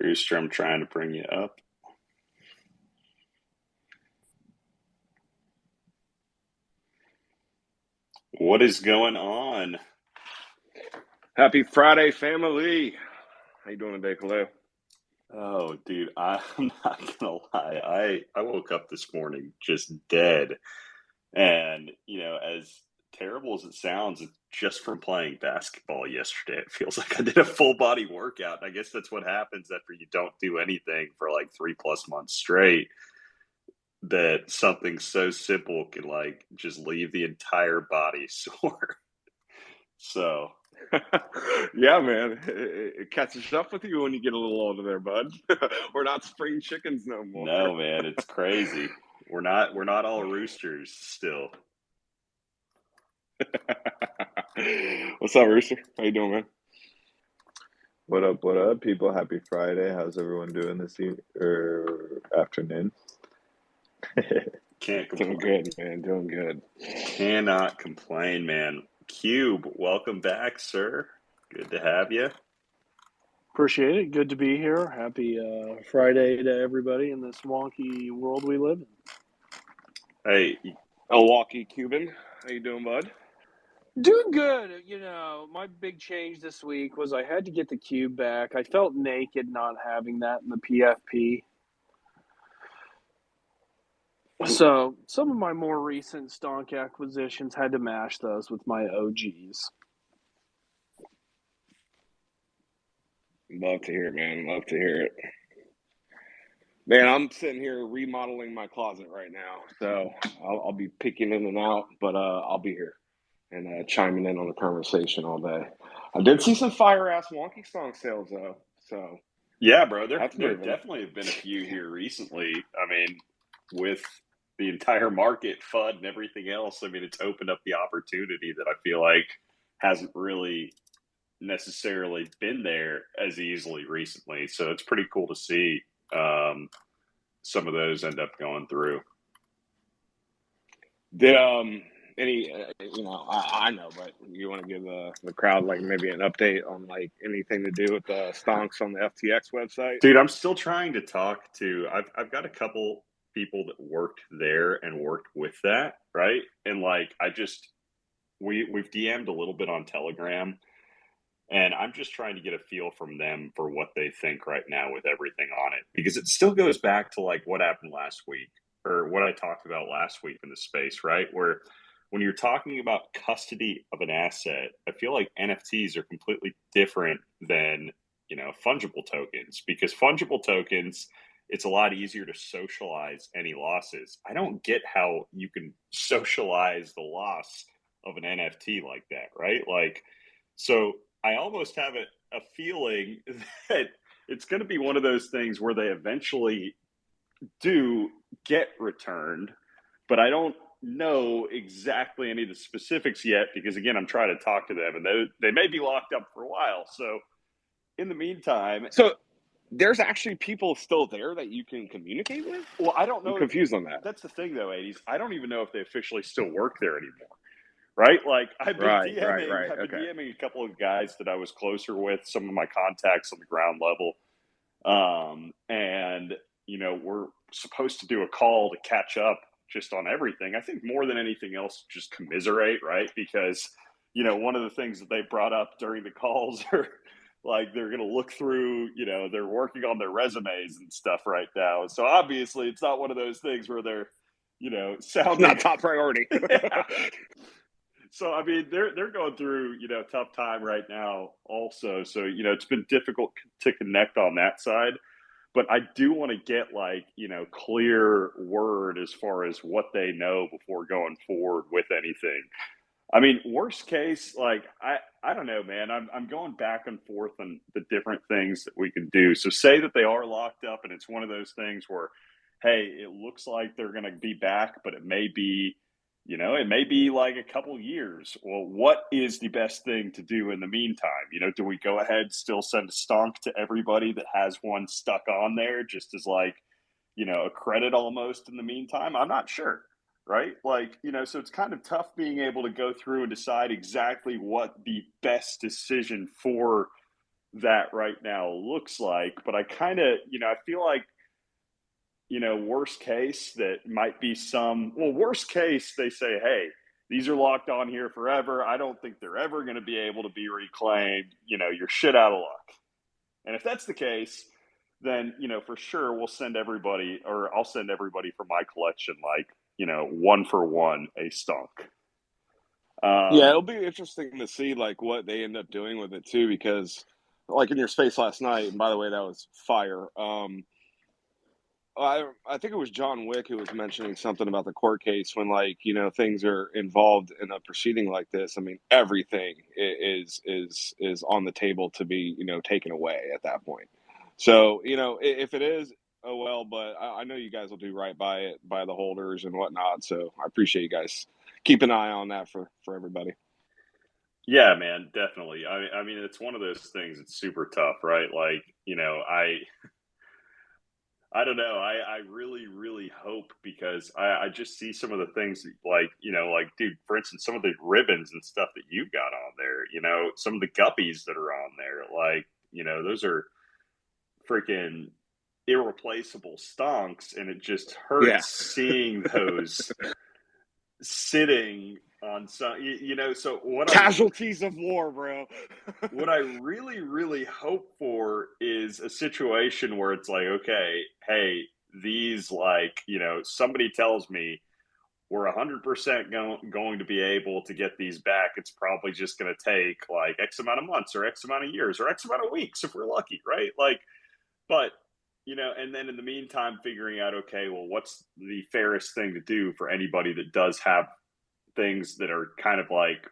Booster, I'm trying to bring you up. What is going on? Happy Friday, family. How you doing today, Khalil? Oh, dude, I'm not gonna lie. I woke up this morning just dead. And, as terrible as it sounds, it's just from playing basketball yesterday. It feels like I did a full body workout. And I guess that's what happens after you don't do anything for like 3+ months straight, that something so simple can like just leave the entire body sore. So Yeah, man. It catches up with you when you get a little older there, bud. We're not spring chickens no more. no, man, it's crazy. We're not all roosters still. What's up, Rooster? How you doing, man? What up, people? Happy Friday. How's everyone doing this afternoon? Can't Doing complain. good, man. Doing good. Cannot complain, man. Cube, welcome back, sir. Good to have you. Appreciate it. Good to be here. Happy Friday to everybody in this wonky world we live in. Hey, Milwaukee Cuban. How you doing, bud? Doing good. My big change this week was I had to get the cube back. I felt naked not having that in the PFP. So some of my more recent stonk acquisitions had to mash those with my OGs. Love to hear it, man. Love to hear it. Man, I'm sitting here remodeling my closet right now, so I'll be picking in and out, but I'll be here and chiming in on the conversation all day. I did see some fire-ass Wonky Stonks sales, though, so yeah, bro, there that's moving. definitely have been a few here recently. I mean, with the entire market FUD and everything else, I mean, it's opened up the opportunity that I feel like hasn't really necessarily been there as easily recently. So it's pretty cool to see some of those end up going through. Did any I know, but you want to give the crowd like maybe an update on like anything to do with the stonks on the FTX website? Dude, I'm still trying to talk to. I've got a couple people that worked there and worked with that, right? And like we've DM'd a little bit on Telegram, and I'm just trying to get a feel from them for what they think right now with everything on it, because it still goes back to like what happened last week, or what I talked about last week in the space, right? Where when you're talking about custody of an asset, I feel like NFTs are completely different than, fungible tokens, because fungible tokens, it's a lot easier to socialize any losses. I don't get how you can socialize the loss of an NFT like that, right? Like, so I almost have a feeling that it's going to be one of those things where they eventually do get returned, but I don't know exactly any of the specifics yet, because again, I'm trying to talk to them, and they may be locked up for a while. So in the meantime, So there's actually people still there that you can communicate with? well, I don't know. I'm confused on that. That's the thing, though, 80s. I don't even know if they officially still work there anymore. Right? Like I've been Right. Okay. DMing a couple of guys that I was closer with, some of my contacts on the ground level. And we're supposed to do a call to catch up just on everything. I think more than anything else, just commiserate, right? Because, one of the things that they brought up during the calls are like, they're going to look through, they're working on their resumes and stuff right now. So obviously it's not one of those things where they're, sounding Not top priority. yeah. So I mean, they're going through tough time right now, also. So it's been difficult to connect on that side, but I do want to get like clear word as far as what they know before going forward with anything. I mean, worst case, like I don't know, man. I'm going back and forth on the different things that we can do. So say that they are locked up, and it's one of those things where, hey, it looks like they're going to be back, but it may be. It may be like a couple years. Well, what is the best thing to do in the meantime? Do we go ahead, still send a stonk to everybody that has one stuck on there, just as like, a credit almost in the meantime? I'm not sure, right? Like, so it's kind of tough being able to go through and decide exactly what the best decision for that right now looks like, but I kind of, I feel like, worst case that might be worst case, they say, hey, these are locked on here forever. I don't think they're ever going to be able to be reclaimed. You're shit out of luck. And if that's the case, then, for sure we'll send everybody, or I'll send everybody from my collection, like, one for one, a stunk. Yeah, it'll be interesting to see like what they end up doing with it too, because like in your space last night, and by the way, that was fire. I think it was John Wick who was mentioning something about the court case when, like, things are involved in a proceeding like this. I mean, everything is on the table to be taken away at that point. So if it is, oh well. But I know you guys will do right by it, by the holders and whatnot. So I appreciate you guys keep an eye on that for everybody. Yeah, man, definitely. I mean, it's one of those things. It's super tough, right? Like, I don't know. I really, really hope, because I just see some of the things like, like, dude, for instance, some of the ribbons and stuff that you've got on there, some of the guppies that are on there, like, those are freaking irreplaceable stonks. And it just Yeah, hurts seeing those sitting on some, so casualties of war, bro. what I really, really hope for is a situation where it's like, okay, hey, these, like, somebody tells me we're 100% going to be able to get these back. It's probably just going to take like X amount of months or X amount of years or X amount of weeks if we're lucky, right? Like, but, and then in the meantime, figuring out, okay, well, what's the fairest thing to do for anybody that does have things that are kind of like,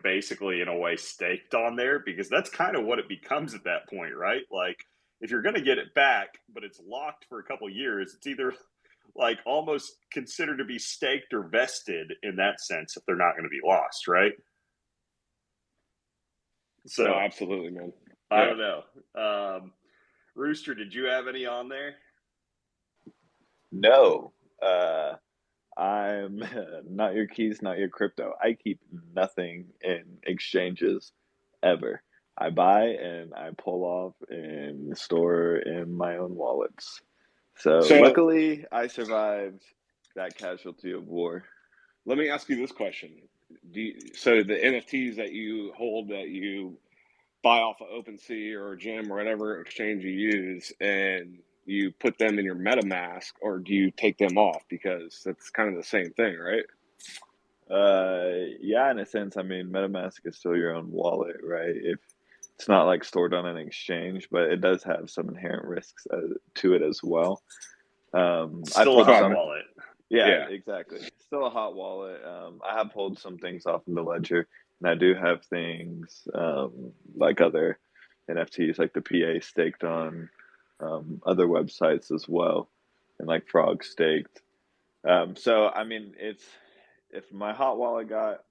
basically in a way staked on there, because that's kind of what it becomes at that point, right? Like, if you're going to get it back, but it's locked for a couple of years, it's either like almost considered to be staked or vested in that sense if they're not going to be lost, right? No, So absolutely, man. I Yeah. don't know. Rooster, did you have any on there? No. I'm not your keys, not your crypto. I keep nothing in exchanges ever. I buy and I pull off and store in my own wallets. So So luckily, I survived that casualty of war. let me ask you this question: so the NFTs that you hold, that you buy off of OpenSea or Gem or whatever exchange you use, and you put them in your MetaMask, or do you take them off, because that's kind of the same thing, right? Yeah, in a sense, I mean, MetaMask is still your own wallet, right? If it's not like stored on an exchange, but it does have some inherent risks to it as well. I Still a pulled So hot some. I'm wallet. Yeah, yeah. exactly. Still a hot wallet. I have pulled some things off in the ledger, and I do have things like other NFTs, like the PA staked on other websites as well, and like Frog staked. So I mean, it's if my hot wallet got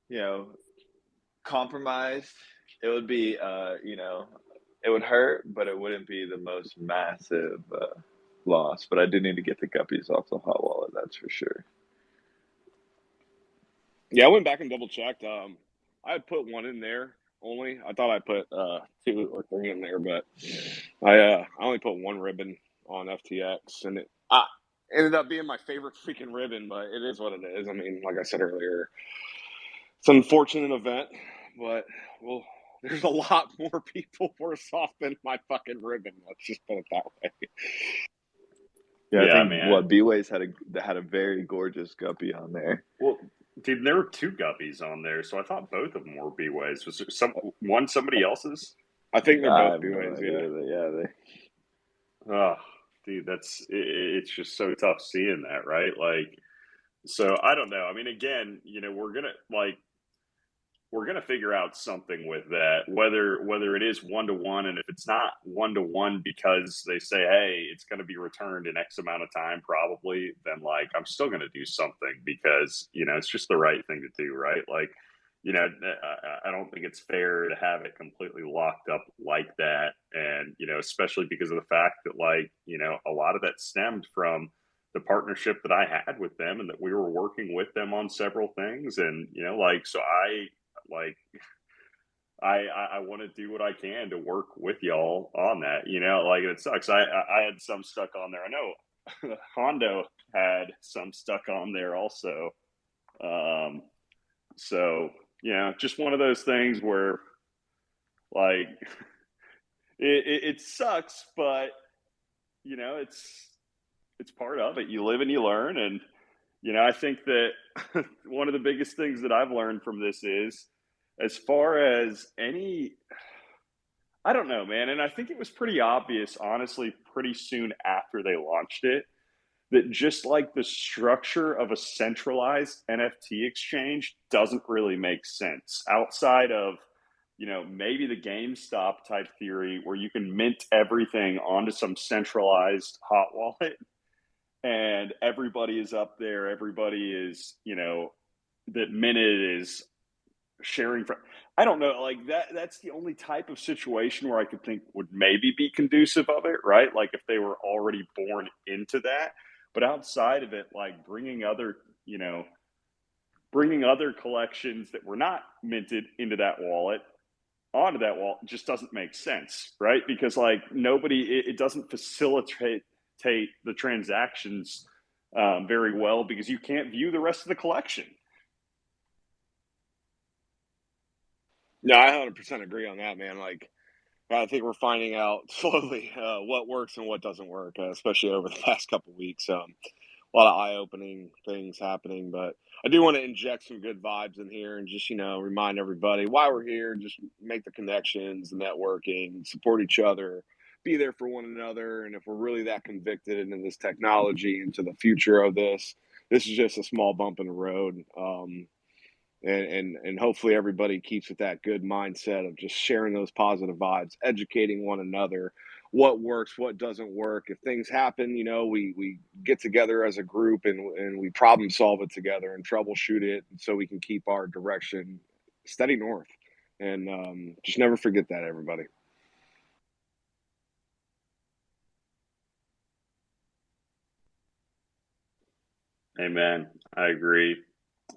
you know compromised, it would be it would hurt, but it wouldn't be the most massive loss. But I do need to get the guppies off the hot wallet, that's for sure. Yeah, I went back and double checked. I had put one in there only. I thought I put two or three in there, but I only put one ribbon on FTX, and it ended up being my favorite freaking ribbon. But it is what it is. I mean, like I said earlier, it's an unfortunate event, but well, there's a lot more people worse off than my fucking ribbon. Let's just put it that way. Yeah, I Yeah, think man. what B-Ways had a very gorgeous guppy on there. Well, dude, there were two guppies on there, so I thought both of them were B-Ways. Was there somebody else's? I think they're I both have no B-Ways, yeah. idea, but yeah, Oh, dude, it's just so tough seeing that, right? Like, so I don't know. I mean, again, we're gonna figure out something with that, whether it is 1-to-1, and if it's not 1-to-1 because they say, hey, it's going to be returned in X amount of time, probably, then like I'm still going to do something, because it's just the right thing to do, right? Like, I don't think it's fair to have it completely locked up like that, and especially because of the fact that, like, a lot of that stemmed from the partnership that I had with them, and that we were working with them on several things, and like, so like I want to do what I can to work with y'all on that. Like it sucks. I had some stuck on there. I know Hondo had some stuck on there also. So just one of those things where like it sucks, but it's part of it. You live and you learn, and I think that one of the biggest things that I've learned from this is, as far as any, I don't know, man, and I think it was pretty obvious, honestly, pretty soon after they launched it, that just like the structure of a centralized NFT exchange doesn't really make sense outside of, maybe the GameStop type theory where you can mint everything onto some centralized hot wallet and everybody is up there. Everybody is, that minted is sharing. I don't know, like that's the only type of situation where I could think would maybe be conducive of it, right? Like if they were already born into that. But outside of it, like bringing other collections that were not minted into that wallet onto that wallet just doesn't make sense, right? Because like it doesn't facilitate the transactions very well because you can't view the rest of the collection. No, I 100% agree on that, man. Like, I think we're finding out slowly what works and what doesn't work, especially over the past couple of weeks. A lot of eye-opening things happening, but I do want to inject some good vibes in here and just, remind everybody why we're here, just make the connections, the networking, support each other, be there for one another. And if we're really that convicted into this technology, into the future of this is just a small bump in the road. And hopefully everybody keeps with that good mindset of just sharing those positive vibes, educating one another, what works, what doesn't work. If things happen, we get together as a group and we problem solve it together and troubleshoot it so we can keep our direction steady north. And just never forget that, everybody. Amen. I agree.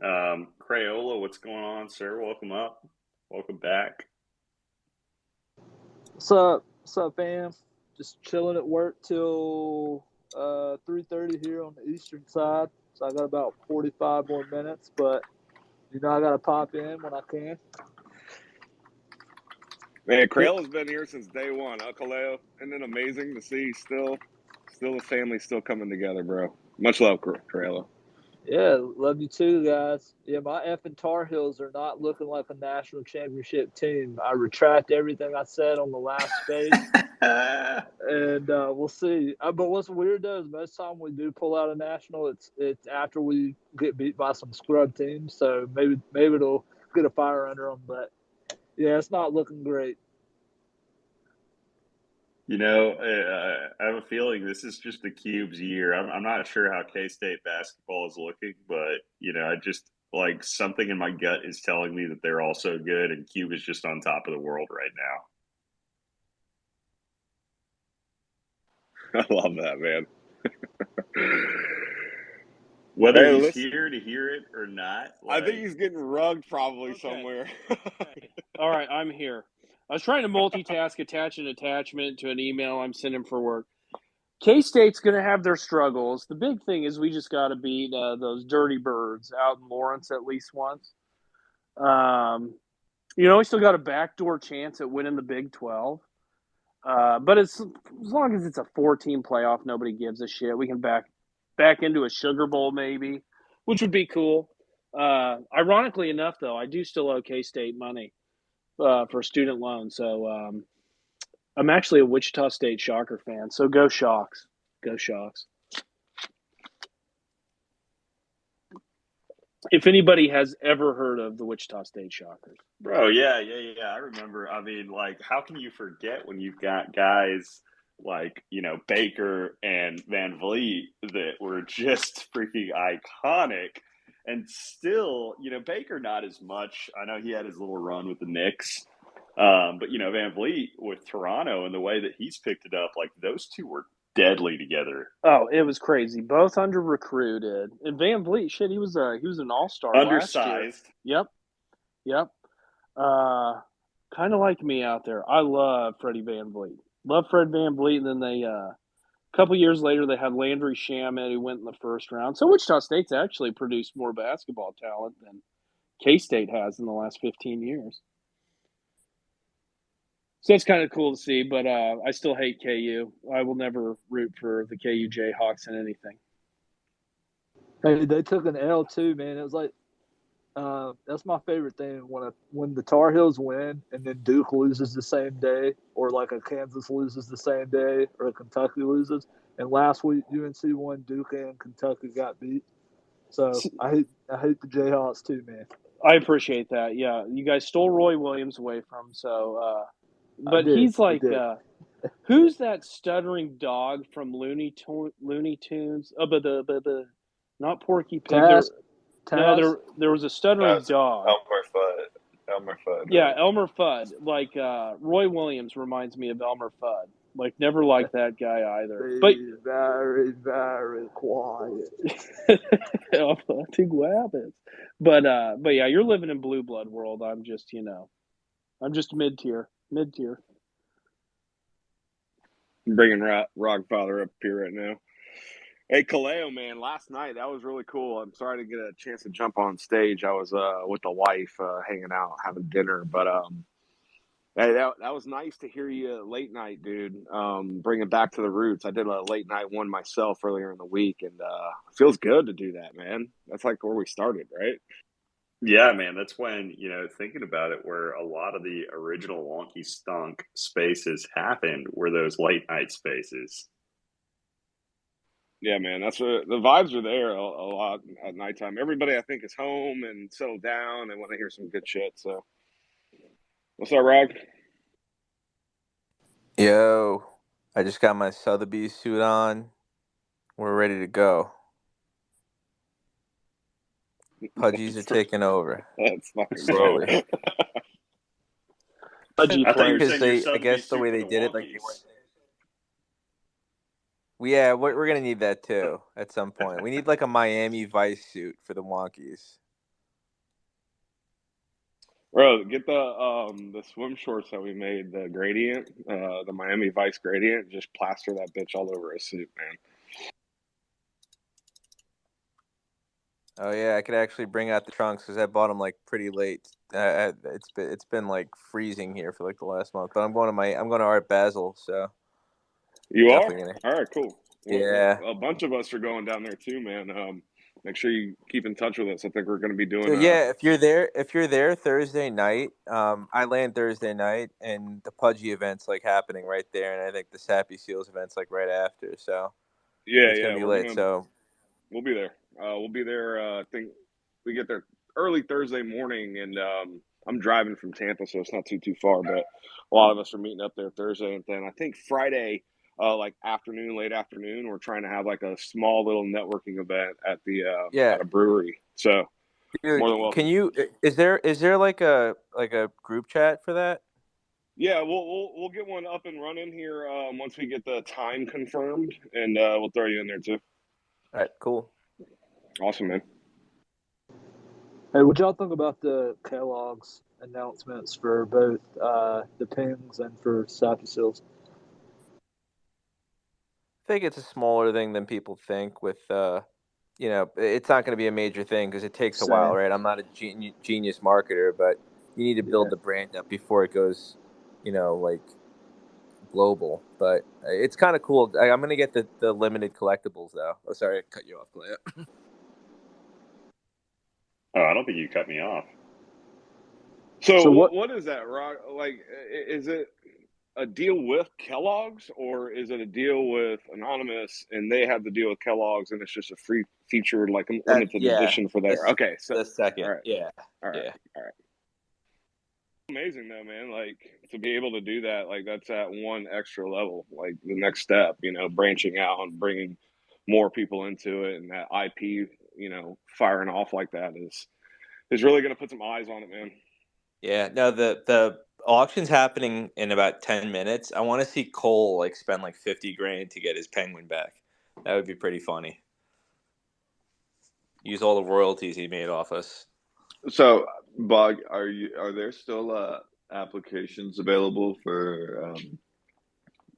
Crayola, what's going on, sir? Welcome up. Welcome back. What's up? What's up, fam? Just chilling at work till 3:30 here on the eastern side. So I got about 45 more minutes, but I gotta pop in when I can. Man, Crayola's been here since day one, huh, Kaleo? Isn't it amazing to see still the family still coming together, bro? Much love, Crayola. Yeah, love you too, guys. Yeah, my effing Tar Heels are not looking like a national championship team. I retract everything I said on the last space, and we'll see. But what's weird though is most time we do pull out a national, it's after we get beat by some scrub teams. So maybe it'll get a fire under them. But yeah, it's not looking great. I have a feeling this is just the Cube's year. I'm not sure how K-State basketball is looking, but I just like something in my gut is telling me that they're also good, and Cube is just on top of the world right now. I love that, man. Whether he's here to hear it or not, I think he's getting rugged probably somewhere. Okay. All right, I'm here. I was trying to multitask, attach an attachment to an email I'm sending for work. K-State's going to have their struggles. The big thing is we just got to beat those dirty birds out in Lawrence at least once. We still got a backdoor chance at winning the Big 12. But as long as it's a 4-team playoff, nobody gives a shit. We can back into a Sugar Bowl maybe, which would be cool. Ironically enough, though, I do still owe K-State money for student loans. So I'm actually a Wichita State Shocker fan. So go Shocks. Go Shocks. If anybody has ever heard of the Wichita State Shockers. Bro, yeah. I remember. I mean, like, how can you forget when you've got guys like, Baker and Van Vliet that were just freaking iconic. And still, Baker not as much. I know he had his little run with the Knicks. But, Van Vliet with Toronto and the way that he's picked it up, like, those two were deadly together. Oh, it was crazy. Both under recruited. And Van Vliet, shit, he was an all-star undersized last year. Yep. kind of like me out there. I love Freddie Van Vliet. Love Fred Van Vliet, and then they a couple years later they had Landry Shamet who went in the first round. So Wichita State's actually produced more basketball talent than K-State has in the last 15 years. So it's kind of cool to see, but I still hate KU. I will never root for the KU Jayhawks in anything. Hey, they took an L too, man. It was like that's my favorite thing when the Tar Heels win and then Duke loses the same day, or like a Kansas loses the same day, or a Kentucky loses. And last week UNC won, Duke and Kentucky got beat. So I hate the Jayhawks too, man. I appreciate that. Yeah, you guys stole Roy Williams away from him, so but he's I like did. who's that stuttering dog from Looney Tunes? Not Porky Pig. Taz? No, there was a stuttering That's dog. Elmer Fudd. Yeah, Right? Elmer Fudd. Like Roy Williams reminds me of Elmer Fudd. Like never liked that guy either. But Be very, very quiet. nothing happens. But yeah, you're living in blue blood world. I'm just mid tier. I'm bringing Rogfather up here right now. Hey, Kaleo, man, last night, that was really cool. I'm sorry to get a chance to jump on stage. I was with the wife hanging out, having dinner. But hey, that was nice to hear you late night, dude. Bring it back to the roots. I did a late night one myself earlier in the week, and it feels good to do that, man. That's like where we started, right? Yeah, man, that's when, thinking about it, where a lot of the original Wonky Stunk spaces happened were those late night spaces. Yeah, man, that's what the vibes are there a lot at nighttime. Everybody, I think, is home and settled down and want to hear some good shit. So, what's up, Rog? Yo, I just got my Sotheby's suit on. We're ready to go. Pudgies are taking over That's fucking slowly. dope. Pudgy I thought you were flares. saying your I Sotheby's guess the suit way for they the did it, like Wonkies. we're gonna need that too at some point. We need like a Miami Vice suit for the Wonkies. Bro, get the swim shorts that we made, the gradient, the Miami Vice gradient. Just plaster that bitch all over a suit, man. Oh yeah, I could actually bring out the trunks because I bought them like pretty late. It's been like freezing here for like the last month. But I'm going to Art Basel, so You are? definitely gonna. All right, cool. Yeah. A bunch of us are going down there too, man. Make sure you keep in touch with us. I think we're going to be doing. So yeah, if you're there Thursday night, I land Thursday night, and the Pudgy event's like happening right there, and I think the Sappy Seals event's like right after. So it's gonna be lit. So we'll be there. We'll be there. I think we get there early Thursday morning, and I'm driving from Tampa, so it's not too far. But a lot of us are meeting up there Thursday, and then I think Friday, like late afternoon, we're trying to have like a small little networking event at the yeah, at a brewery. So more than dude, welcome. Is there like a group chat for that? Yeah, we'll get one up and running here once we get the time confirmed, and we'll throw you in there too. All right, cool. Awesome, man. Hey, what y'all think about the Kellogg's announcements for both the Pings and for Sappy Seals? I think it's a smaller thing than people think. With it's not going to be a major thing because it takes a while, right? I'm not a genius marketer, but you need to build the brand up before it goes, like global. But it's kind of cool. I'm going to get the limited collectibles though. Oh, sorry, I cut you off, Clay. Oh, I don't think you cut me off. So what is that, Rock? Like, is it a deal with Kellogg's, or is it a deal with Anonymous, and they have the deal with Kellogg's, and it's just a free featured, like limited edition for there? Okay, so the second, all right, yeah, all right, all right. Amazing though, man. Like to be able to do that, like that's at one extra level, like the next step, branching out and bringing more people into it, and that IP, firing off like that is really going to put some eyes on it, man. Yeah, no, the auction's happening in about 10 minutes. I want to see Cole like spend like 50 grand to get his penguin back. That would be pretty funny. Use all the royalties he made off us. So, Bug, are there still applications available for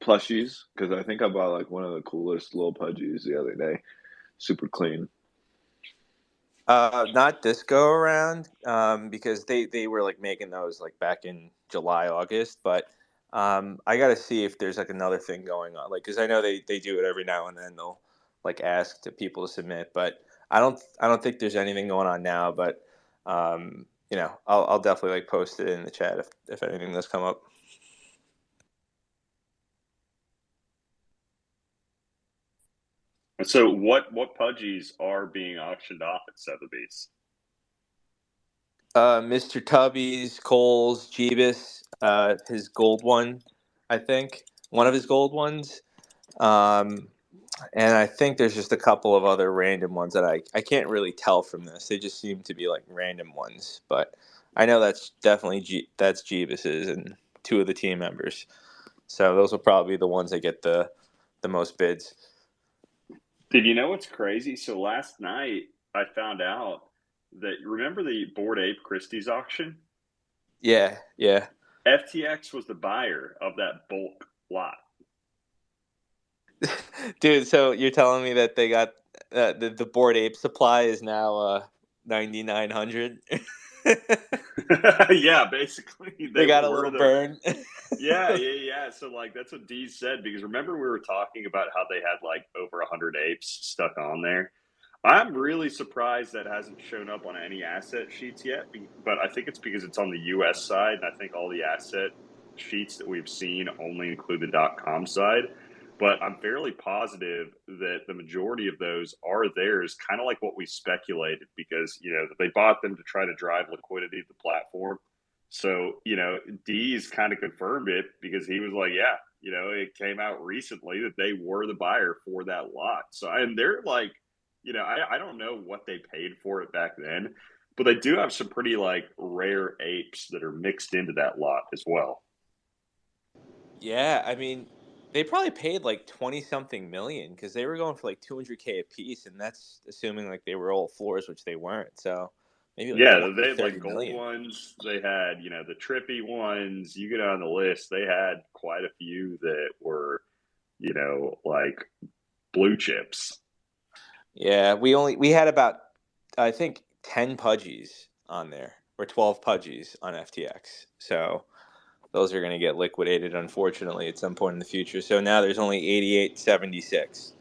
plushies? Because I think I bought like one of the coolest little pudgies the other day. Super clean. Not this go around, because they were like making those like back in July, August. But I got to see if there's like another thing going on, like because I know they do it every now and then. They'll like ask to people to submit, but I don't think there's anything going on now. But I'll definitely like post it in the chat if anything does come up. So what pudgies are being auctioned off at Sotheby's? Mr. Tubby's, Cole's, Jeebus, his gold one, I think one of his gold ones. Um, and I think there's just a couple of other random ones that I can't really tell from this. They just seem to be like random ones, but I know that's definitely that's Jeebus's and two of the team members. So those will probably be the ones that get the most bids. Did you know what's crazy? So last night I found out that, remember the Bored Ape Christie's auction? Yeah, yeah. FTX was the buyer of that bulk lot. Dude, so you're telling me that they got the Bored Ape supply is now 9,900? Yeah, basically They got a were little the burn. yeah. So like that's what Dee said, because remember we were talking about how they had like over 100 apes stuck on there. I'm really surprised that hasn't shown up on any asset sheets yet, but I think it's because it's on the US side, and I think all the asset sheets that we've seen only include the .com side. But I'm fairly positive that the majority of those are theirs, kind of like what we speculated, because they bought them to try to drive liquidity to the platform. So D's kind of confirmed it, because he was like, yeah, it came out recently that they were the buyer for that lot. So, and they're like, I don't know what they paid for it back then, but they do have some pretty like rare apes that are mixed into that lot as well. Yeah, I mean, they probably paid like 20 something million because they were going for like 200K a piece, and that's assuming like they were all floors, which they weren't. So maybe like Yeah, 20 they to had 30 like gold million. ones. They had, the trippy ones. You get on the list, they had quite a few that were, like blue chips. Yeah, we had about I think 10 pudgies on there or 12 pudgies on FTX. So those are going to get liquidated, unfortunately, at some point in the future. So now there's only 8876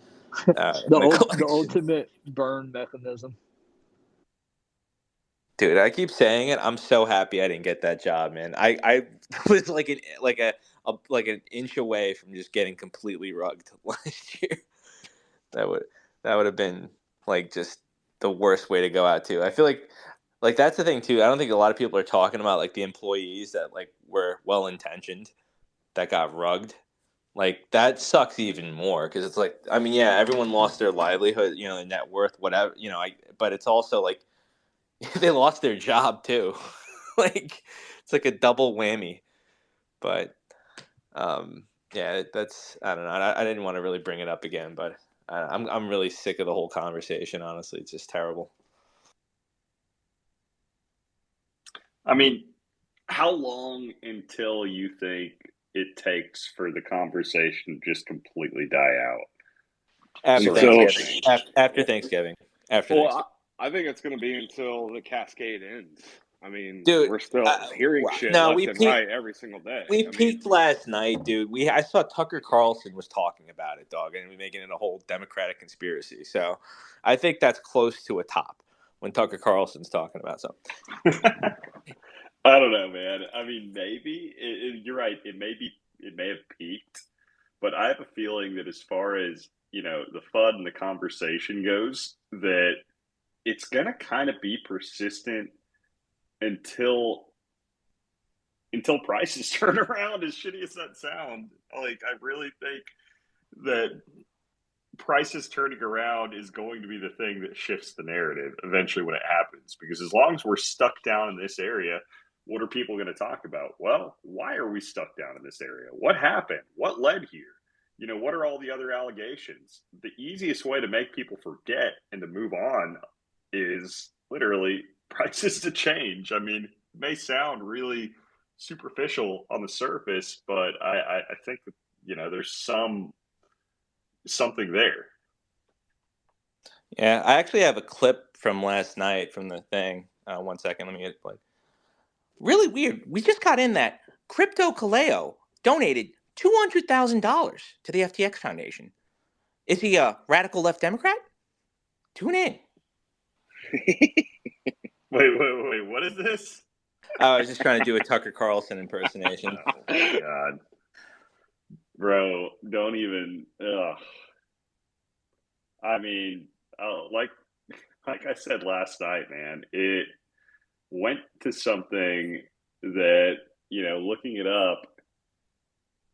in the The collection. ultimate burn mechanism. Dude, I keep saying it. I'm so happy I didn't get that job, man. I was like an inch away from just getting completely rugged last year. That would that would have been like just the worst way to go out too. I feel like that's the thing too. I don't think a lot of people are talking about like the employees that like were well intentioned that got rugged. Like that sucks even more because it's like, I mean, yeah, everyone lost their livelihood, their net worth, whatever, but it's also like they lost their job too. Like it's like a double whammy. But um, yeah, that's I don't know. I didn't want to really bring it up again, but I'm really sick of the whole conversation. Honestly, it's just terrible. I mean, how long until you think it takes for the conversation to just completely die out? After So, Thanksgiving. After Thanksgiving. After well, Thanksgiving. I think it's going to be until the cascade ends. I mean, Dude, we're still hearing shit no, left and right every single day. we I mean, peaked last night, dude. I saw Tucker Carlson was talking about it, dog, and making it a whole Democratic conspiracy. So I think that's close to a top when Tucker Carlson's talking about something. I don't know, man. I mean, maybe you're right. It may have peaked, but I have a feeling that as far as the fun and the conversation goes, that it's gonna kind of be persistent until prices turn around. As shitty as that sound, like I really think that prices turning around is going to be the thing that shifts the narrative eventually when it happens. Because as long as we're stuck down in this area, what are people going to talk about? Well, why are we stuck down in this area? What happened? What led here? What are all the other allegations? The easiest way to make people forget and to move on is literally prices to change. I mean, it may sound really superficial on the surface, but I think that, there's something there. Yeah, I actually have a clip from last night from the thing. 1 second, let me get it played. Really weird. We just got in that Crypto Kaleo donated $200,000 to the FTX Foundation. Is he a radical left Democrat? Tune in. Wait, what is this? I was just trying to do a Tucker Carlson impersonation. Oh my God. Bro, don't even. Ugh. I mean, like I said last night, man, it went to something that, looking it up,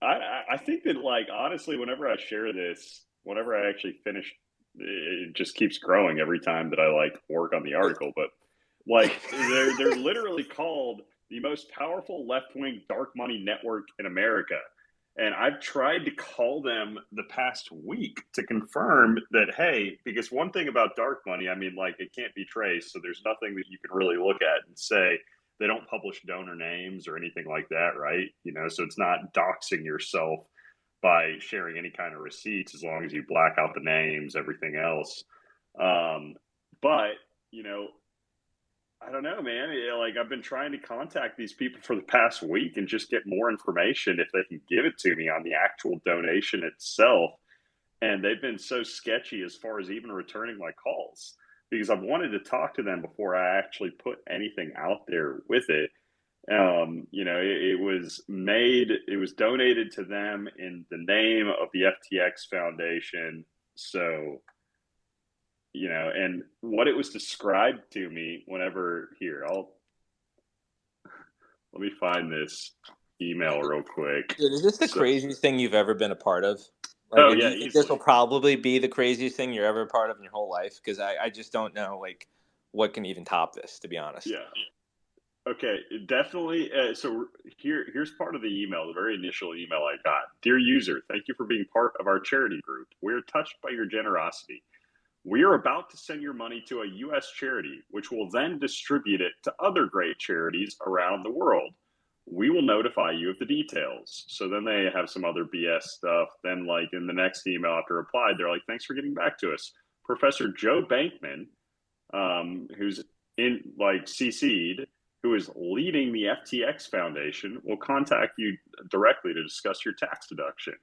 I think that, like, honestly, whenever I share this, whenever I actually finish, it just keeps growing every time that I like work on the article. But like, they're literally called the most powerful left-wing dark money network in America. And I've tried to call them the past week to confirm that, hey, because one thing about dark money, I mean, like, it can't be traced. So there's nothing that you can really look at and say they don't publish donor names or anything like that, right? So it's not doxing yourself by sharing any kind of receipts as long as you black out the names, everything else. But, I don't know, man. Like, I've been trying to contact these people for the past week and just get more information if they can give it to me on the actual donation itself. And they've been so sketchy as far as even returning my calls, because I've wanted to talk to them before I actually put anything out there with it. It was donated to them in the name of the FTX Foundation. So, and what it was described to me let me find this email real quick. Dude, is this the craziest thing you've ever been a part of? Like, Do yeah, you think easily. this will probably be the craziest thing you're ever a part of in your whole life? Because I just don't know, like, what can even top this, to be honest. Yeah. Okay, definitely. So here's part of the email, the very initial email I got. Dear user, thank you for being part of our charity group. We are touched by your generosity. We are about to send your money to a U.S. charity, which will then distribute it to other great charities around the world. We will notify you of the details. So then they have some other BS stuff. Then, like, in the next email after replied, they're like, thanks for getting back to us. Professor Joe Bankman, who's CC'd, who is leading the FTX Foundation, will contact you directly to discuss your tax deduction.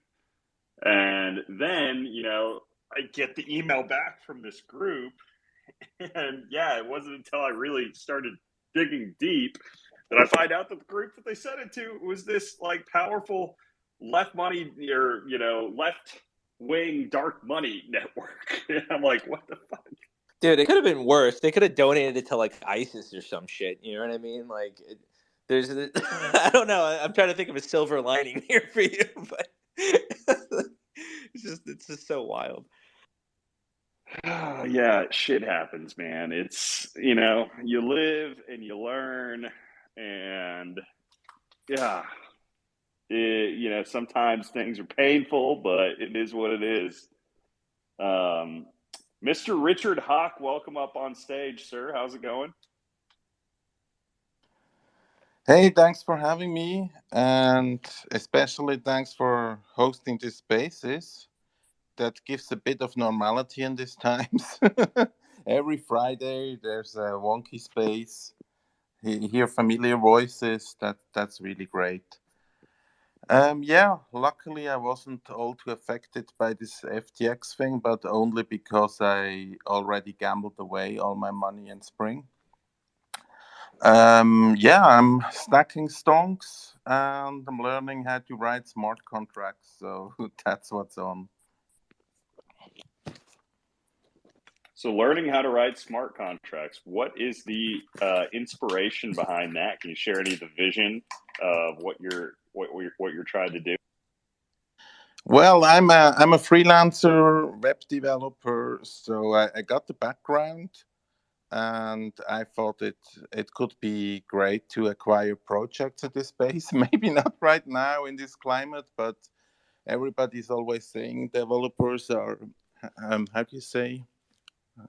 And then, I get the email back from this group. And yeah, it wasn't until I really started digging deep that I find out that the group that they sent it to was this, like, powerful left money or, left wing dark money network. And I'm like, what the fuck? Dude, it could have been worse. They could have donated it to, like, ISIS or some shit. You know what I mean? Like, I don't know. I'm trying to think of a silver lining here for you, but it's just so wild. Yeah, shit happens, man. It's, you live and you learn, and yeah, sometimes things are painful, but it is what it is. Mr. Richard Hawk, welcome up on stage, sir. How's it going? Hey, thanks for having me, and especially thanks for hosting these spaces. That gives a bit of normality in these times. Every Friday there's a wonky space. Hear familiar voices. That's really great. Yeah, luckily I wasn't all too affected by this FTX thing, but only because I already gambled away all my money in spring. Yeah, I'm stacking stonks and I'm learning how to write smart contracts. So that's what's on. So learning how to write smart contracts, what is the inspiration behind that? Can you share any of the vision of what you're trying to do? Well, I'm a freelancer web developer, so I got the background, and I thought it could be great to acquire projects at this space. Maybe not right now in this climate, but everybody's always saying developers are how do you say?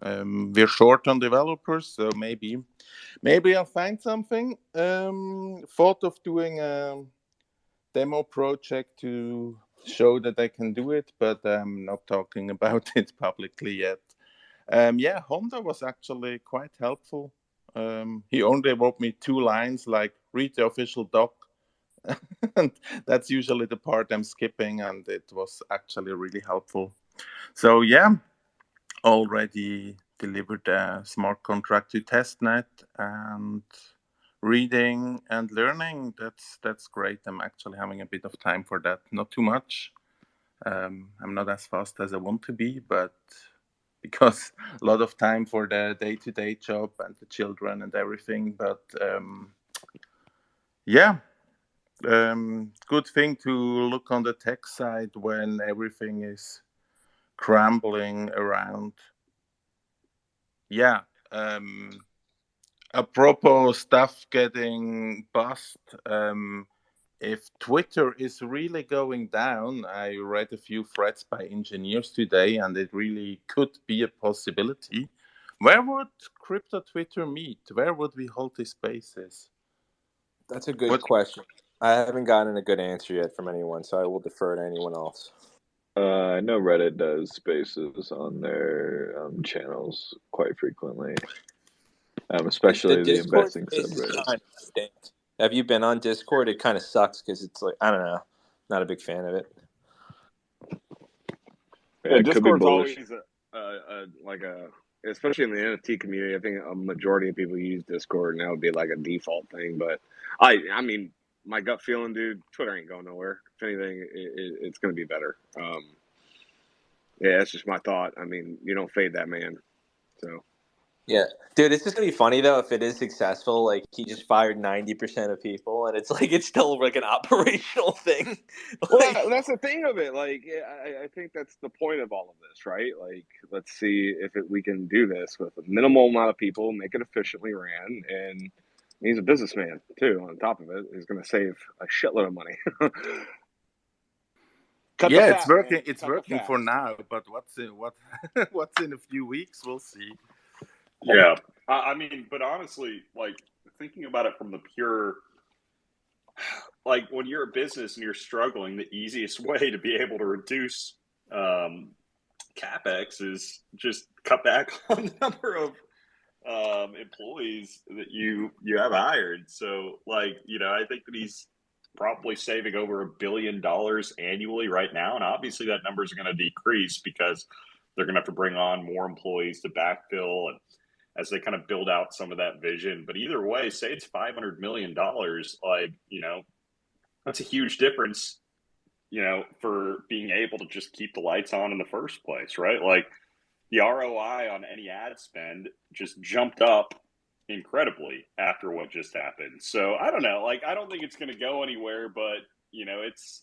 We're short on developers, so maybe I'll find something. Thought of doing a demo project to show that I can do it, but I'm not talking about it publicly yet. Yeah, Honda was actually quite helpful. He only wrote me 2 lines, like read the official doc. And that's usually the part I'm skipping, and it was actually really helpful. So yeah, already delivered a smart contract to testnet, and reading and learning. That's great. I'm actually having a bit of time for that. Not too much. I'm not as fast as I want to be, but because a lot of time for the day-to-day job and the children and everything. But yeah, good thing to look on the tech side when everything is crumbling around. Yeah. Apropos stuff getting bust, if Twitter is really going down, I read a few threads by engineers today, and it really could be a possibility. Where would crypto Twitter meet? Where would we hold these spaces? That's a good question. I haven't gotten a good answer yet from anyone, so I will defer to anyone else. I know Reddit does spaces on their channels quite frequently, especially the Discord investing space is subreddits. kind of stinks. Have you been on Discord? It kind of sucks because it's like, I don't know, not a big fan of it. Yeah, it could be Discord's bullish. always especially in the NFT community. I think a majority of people use Discord, and that would be like a default thing. But I mean, my gut feeling, dude, Twitter ain't going nowhere. If anything, it's going to be better. Yeah, that's just my thought. I mean, you don't fade that man. So Yeah, dude, it's just gonna be funny though if it is successful. Like he just fired 90% of people, and it's like it's still like an operational thing. well, Like, that's the thing of it. Like, I think that's the point of all of this, right? Like, let's see if we can do this with a minimal amount of people, make it efficiently ran, and he's a businessman too. On top of it, he's going to save a shitload of money. Cut the Yeah, fat, it's working. man. It's Cut the working fat. for now, but what's in a few weeks? We'll see. Yeah, I mean, but honestly, like thinking about it from the pure, like when you're a business and you're struggling, the easiest way to be able to reduce capex is just cut back on the number of employees that you have hired. So, like, I think that he's probably saving over $1 billion annually right now, and obviously that number is going to decrease because they're going to have to bring on more employees to backfill and as they kind of build out some of that vision. But either way, say it's $500 million, like, that's a huge difference, for being able to just keep the lights on in the first place, right? Like the ROI on any ad spend just jumped up incredibly after what just happened. So I don't know, like, I don't think it's going to go anywhere, but it's,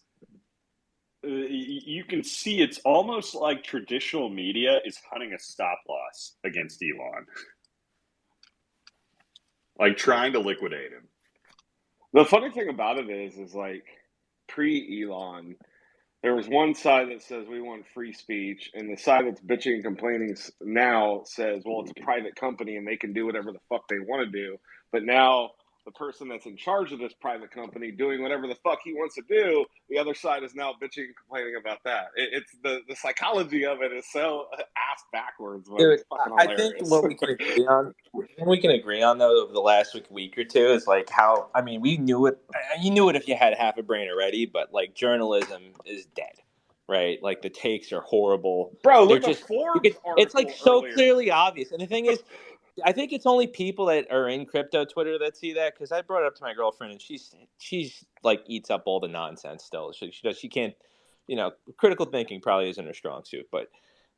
you can see it's almost like traditional media is hunting a stop loss against Elon. Like trying to liquidate him. The funny thing about it is like pre-Elon, there was one side that says we want free speech, and the side that's bitching and complaining now says, well, it's a private company and they can do whatever the fuck they want to do. But now the person that's in charge of this private company doing whatever the fuck he wants to do, the other side is now bitching and complaining about that. It's the psychology of it is so ass backwards, but dude, it's fucking I think hilarious. what we can agree on though over the last week or two is like how, I mean, we knew it. You knew it if you had half a brain already, but like journalism is dead, right? Like the takes are horrible. Bro, They're look at just Forbes it's like article so earlier. clearly obvious. And the thing is, I think it's only people that are in crypto Twitter that see that, because I brought it up to my girlfriend and she's like eats up all the nonsense still. She can't, critical thinking probably isn't her strong suit, but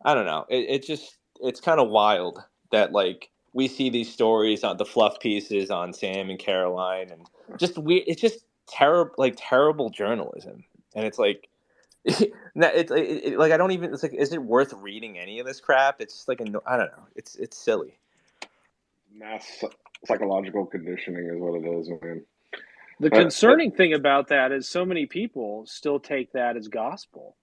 I don't know. It's kind of wild that like we see these stories on the fluff pieces on Sam and Caroline, and it's just terrible journalism, and it's like. Like I don't even. It's like, is it worth reading any of this crap? It's like I don't know. It's silly. Mass psychological conditioning is what it is, man. The concerning thing about that is so many people still take that as gospel.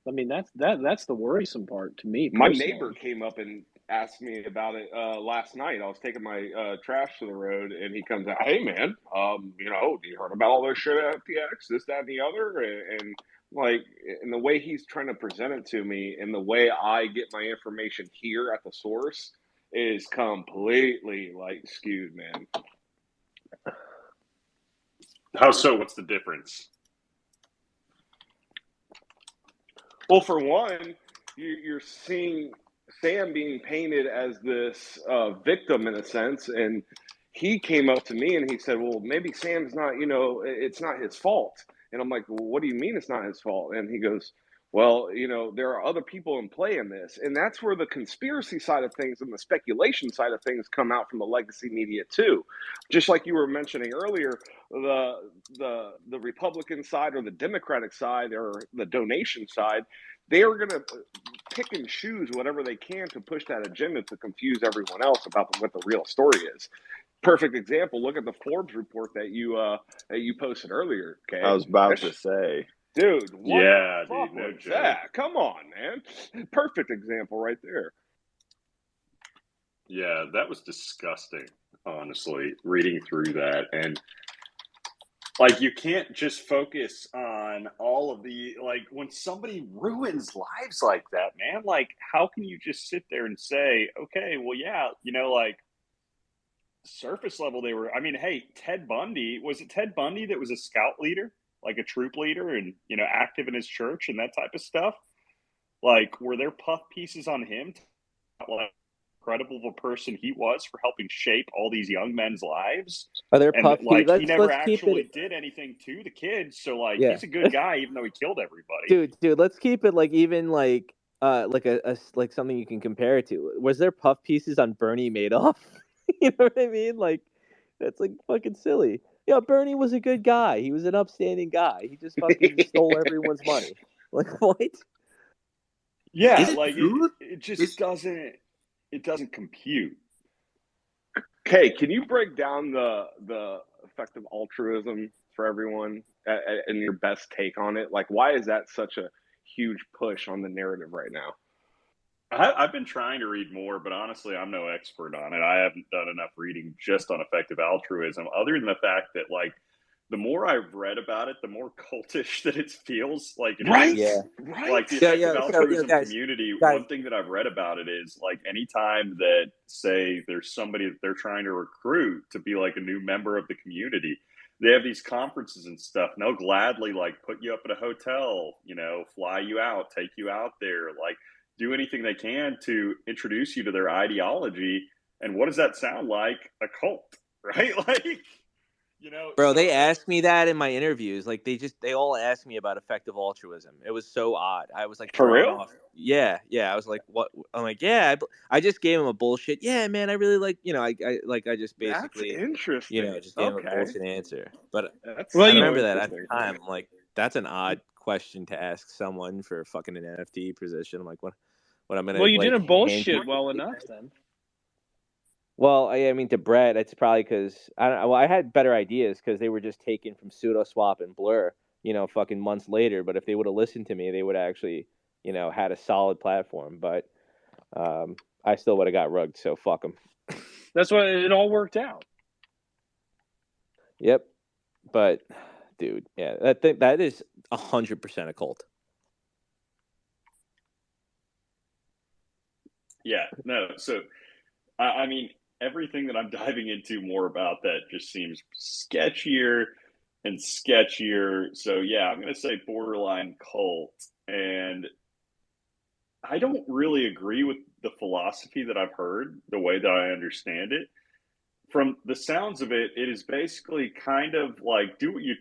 I mean, that's the worrisome part to me personally. My neighbor came up and asked me about it last night. I was taking my trash to the road, and he comes out, "Hey man, you heard about all this shit at FTX, this, that, and the other?" And like, and the way he's trying to present it to me, and the way I get my information here at the source is completely like skewed, man. How so? What's the difference? Well, for one, you're seeing Sam being painted as this victim in a sense, and he came up to me and he said, "Well, maybe Sam's not, it's not his fault." And I'm like, "Well, what do you mean it's not his fault?" And he goes, "Well, there are other people in play in this," and that's where the conspiracy side of things and the speculation side of things come out from the legacy media too. Just like you were mentioning earlier, the Republican side or the Democratic side or the donation side, they are going to pick and choose whatever they can to push that agenda to confuse everyone else about what the real story is. Perfect example. Look at the Forbes report that you posted earlier. Okay, I was about to say, dude, what Yeah, the fuck dude, no was joke. that? Come on, man. Perfect example right there. Yeah, that was disgusting, honestly, reading through that. And like, you can't just focus on all of the, like, when somebody ruins lives like that, man, like, how can you just sit there and say, okay, well, yeah, like, surface level, I mean, hey, was it Ted Bundy that was a scout leader, like a troop leader and, active in his church and that type of stuff? Like, were there puff pieces on him? Like, incredible of a person he was for helping shape all these young men's lives. Are there And puff? like, he never Let's keep actually it. did anything to the kids. So like, Yeah, he's a good guy, even though he killed everybody. dude, let's keep it like even like like something you can compare it to. Was there puff pieces on Bernie Madoff? You know what I mean? Like that's like fucking silly. Yeah, Bernie was a good guy. He was an upstanding guy. He just fucking stole everyone's money. Like what? Yeah, Is it like true? it just Is doesn't compute. Okay, can you break down the effective altruism for everyone and your best take on it? Like, why is that such a huge push on the narrative right now? I've been trying to read more, but honestly, I'm no expert on it. I haven't done enough reading just on effective altruism, other than the fact that, like, the more I've read about it, the more cultish that it feels like it Right, Yeah. is. right. Like, the Yeah, effective So altruism guys, community, guys, one thing that I've read about it is, like, anytime that, say, there's somebody that they're trying to recruit to be like a new member of the community, they have these conferences and stuff, and they'll gladly, like, put you up at a hotel, fly you out, take you out there, like, do anything they can to introduce you to their ideology. And what does that sound like? A cult, right? Like, bro, so they asked me that in my interviews. Like they all asked me about effective altruism. It was so odd. I was like For thrown real? off. Yeah. I was like, what? I'm like, yeah. I just gave him a bullshit. Yeah, man. I really like. I just That's basically, interesting. just gave him a Okay, bullshit answer. But that's Well, I you so remember that at interesting. the time. I'm like, that's an odd question to ask someone for fucking an NFT position. I'm like, what? What I'm gonna you like didn't hand you? bullshit well enough then. Well, I mean, to Brett, it's probably because I don't. Well, I had better ideas because they were just taken from SudoSwap and Blur, fucking months later. But if they would have listened to me, they would have actually, had a solid platform. But I still would have got rugged. So fuck them. That's why it all worked out. Yep. But, dude, yeah, that is 100% a cult. yeah, no. So I mean, everything that I'm diving into more about that just seems sketchier and sketchier. So yeah, I'm gonna say borderline cult. And I don't really agree with the philosophy that I've heard, the way that I understand it. From the sounds of it, it is basically kind of like, do what you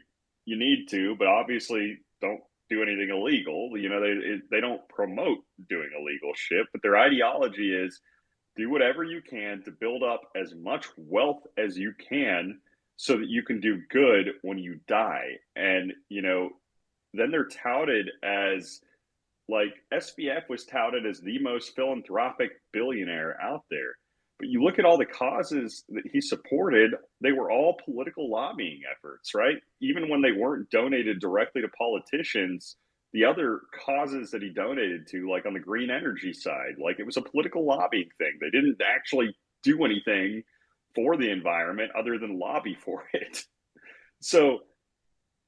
need to, but obviously don't do anything illegal. They don't promote doing illegal shit, but their ideology is do whatever you can to build up as much wealth as you can so that you can do good when you die. And then they're touted as, like, SBF was touted as the most philanthropic billionaire out there. But you look at all the causes that he supported, they were all political lobbying efforts, right? Even when they weren't donated directly to politicians, the other causes that he donated to, like on the green energy side, like it was a political lobbying thing. They didn't actually do anything for the environment other than lobby for it. So,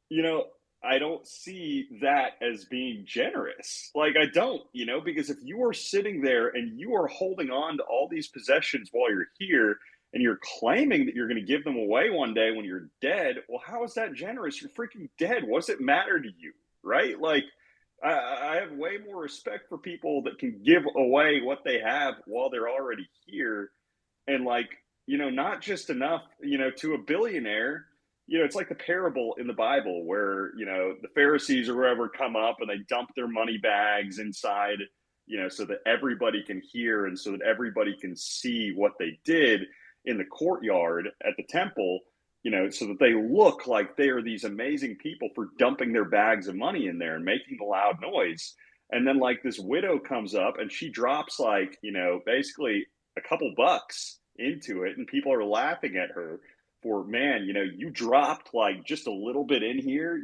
you know, I don't see that as being generous. Like, I don't, because if you are sitting there and you are holding on to all these possessions while you're here and you're claiming that you're going to give them away one day when you're dead, well, how is that generous? You're freaking dead. What does it matter to you? Right? Like, I have way more respect for people that can give away what they have while they're already here. And, like, not just enough, to a billionaire. It's like the parable in the Bible where, the Pharisees or whoever come up and they dump their money bags inside, so that everybody can hear and so that everybody can see what they did in the courtyard at the temple, so that they look like they are these amazing people for dumping their bags of money in there and making the loud noise. And then, like, this widow comes up and she drops, like, basically a couple bucks into it, and people are laughing at her for, man, you dropped like just a little bit in here,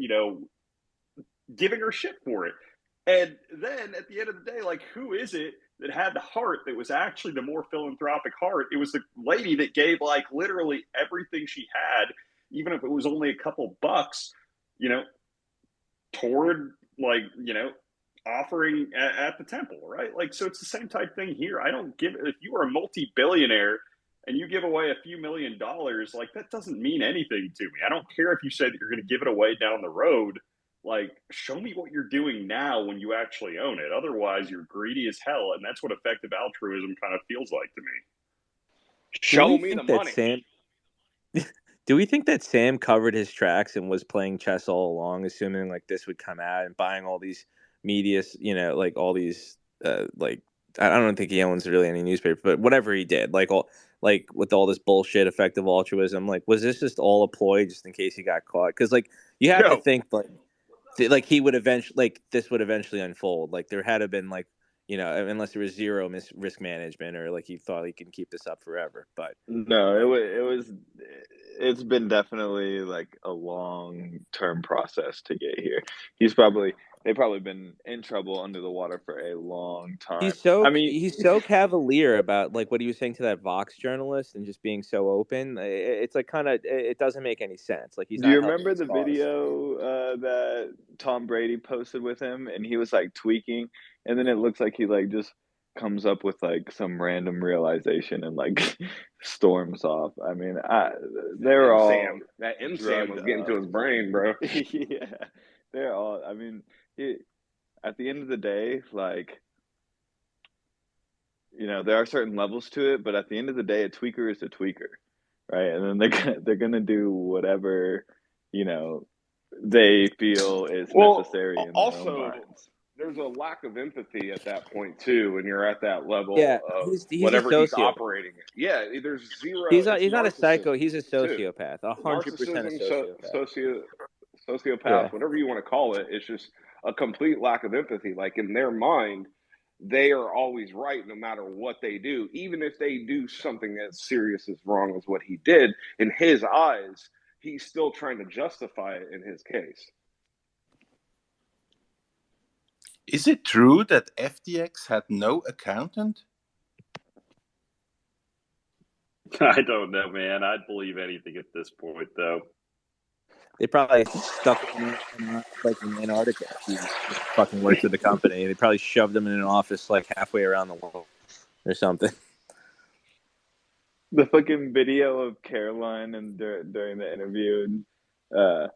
giving her shit for it. And then at the end of the day, like, who is it that had the heart that was actually the more philanthropic heart? It was the lady that gave like literally everything she had, even if it was only a couple bucks, toward, like, offering at the temple, right? Like, so it's the same type thing here. I don't give, if you are a multi-billionaire and you give away a few $1,000,000, like, that doesn't mean anything to me. I don't care if you said that you're going to give it away down the road. Like, show me what you're doing now when you actually own it. Otherwise, you're greedy as hell, and that's what effective altruism kind of feels like to me. Show me the money. Do we think that Sam covered his tracks and was playing chess all along, assuming like this would come out and buying all these media, like all these, like, I don't think he owns really any newspaper, but whatever he did, like with all this bullshit effective altruism, like, was this just all a ploy just in case he got caught? Because like you have to think like he would eventually, like, this would eventually unfold. Like there had to have been like, unless there was zero risk management or like he thought he can keep this up forever. But no, it's been definitely like a long-term process to get here. They've probably been in trouble under the water for a long time. He's so cavalier about like what he was saying to that Vox journalist and just being so open. It's like kind of, it doesn't make any sense. Like, he's do not you helping remember his the cause. video that Tom Brady posted with him, and he was like tweaking, and then it looks like he like just comes up with like some random realization and like storms off. I mean, they're all that MSAM was getting to his brain, bro. Yeah, they're all. I mean, at the end of the day, like, there are certain levels to it, but at the end of the day, a tweaker is a tweaker, right? And then they're gonna do whatever they feel is necessary in their own minds. There's a lack of empathy at that point too, when you're at that level of he's whatever he's sociopath. operating. Yeah, there's zero. He's not a psycho. He's a sociopath. 100% a sociopath. Sociopath, yeah. Whatever you want to call it. It's just a complete lack of empathy. Like, in their mind, they are always right no matter what they do, even if they do something as serious as wrong as what he did. In his eyes, he's still trying to justify it in his case. Is it true that FTX had no accountant? I don't know, man. I'd believe anything at this point, though. They probably stuck him in like in Antarctica. He fucking worked for the company. They probably shoved him in an office like halfway around the world or something. The fucking video of Caroline and during the interview, and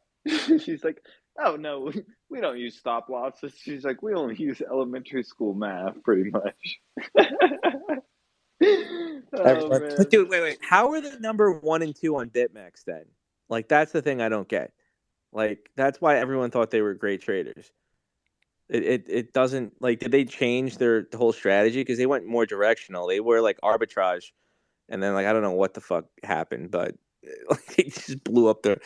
she's like, "Oh no, we don't use stop losses." She's like, "We only use elementary school math, pretty much." But dude, wait. How are they number 1 and 2 on BitMEX then? Like, that's the thing I don't get. Like, that's why everyone thought they were great traders. It doesn't, like, did they change their whole strategy? Because they went more directional. They were like arbitrage, and then like I don't know what the fuck happened, but like they just blew up their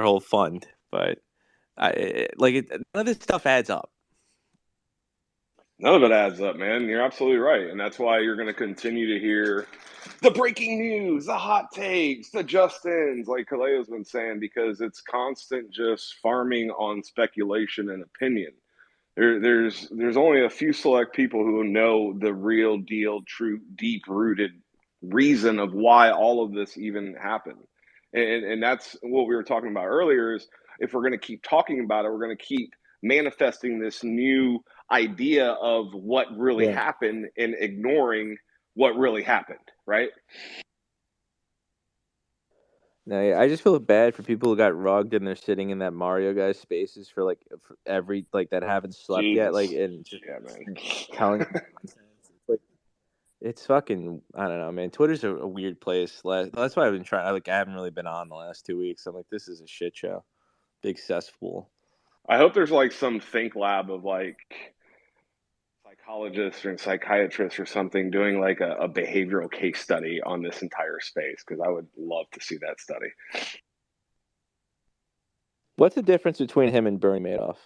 whole fund. But none of this stuff adds up. None of it adds up, man. You're absolutely right. And that's why you're going to continue to hear the breaking news, the hot takes, the just-ins, like Kaleo's been saying, because it's constant just farming on speculation and opinion. There's only a few select people who know the real deal, true, deep rooted reason of why all of this even happened, and that's what we were talking about earlier. Is if we're going to keep talking about it, we're going to keep manifesting this new idea of what really Yeah. happened and ignoring what really happened, right? No, yeah, I just feel bad for people who got rugged and they're sitting in that Mario guy's spaces for like for every like that haven't slept yet, like Jesus, and just yeah, man. telling nonsense. It's like it's fucking I don't know, man. Twitter's a weird place. That's why I've been trying. Like I haven't really been on the last 2 weeks. I'm like, this is a shit show, big cesspool. I hope there's like some think lab of like psychologists or psychiatrists or something doing like a behavioral case study on this entire space because I would love to see that study. What's the difference between him and Bernie Madoff?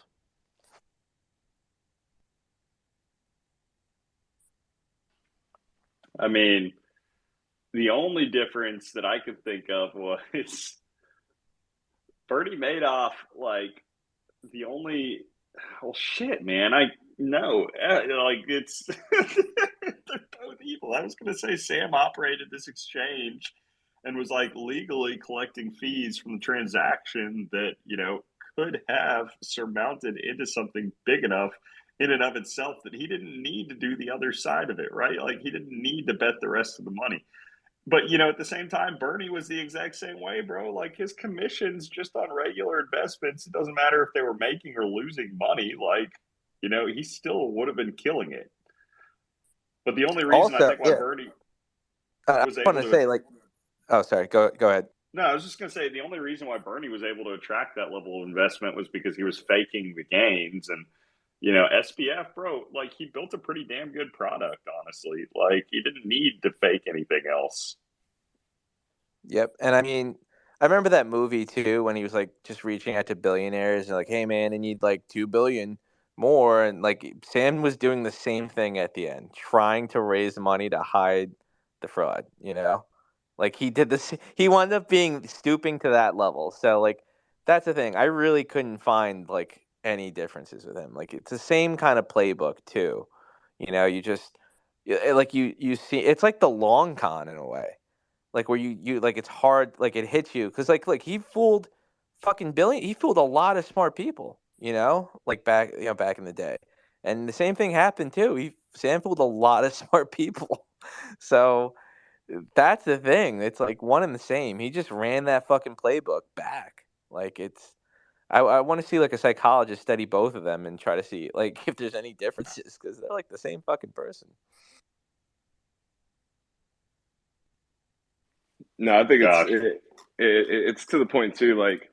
I mean, the only difference that I could think of was Bernie Madoff, like, the only, well, shit, man. I no, like it's they're both evil. I was going to say Sam operated this exchange and was like legally collecting fees from the transaction that could have surmounted into something big enough in and of itself that he didn't need to do the other side of it, right? Like he didn't need to bet the rest of the money. But at the same time, Bernie was the exact same way, bro. Like his commissions just on regular investments, it doesn't matter if they were making or losing money. Like, he still would have been killing it. But the only reason I Also, think why yeah, Bernie I was want able to to, say like, oh, sorry, go ahead. no, I was just going to say the only reason why Bernie was able to attract that level of investment was because he was faking the gains. And, SPF, bro, like he built a pretty damn good product, honestly. Like he didn't need to fake anything else. Yep. And I mean, I remember that movie too when he was like just reaching out to billionaires and like, hey man, I need like 2 billion more. And like Sam was doing the same thing at the end, trying to raise money to hide the fraud. Like he did this he wound up being stooping to that level. So like that's the thing. I really couldn't find like any differences with him. Like it's the same kind of playbook too. You just like you see it's like the long con in a way like where you like it's hard like it hits you because like he fooled he fooled a lot of smart people like back in the day and the same thing happened too Sam fooled a lot of smart people so that's the thing it's like one and the same he just ran that fucking playbook back like it's I want to see like a psychologist study both of them and try to see like if there's any differences because they're like the same fucking person. No, I think Gosh, it's to the point too. Like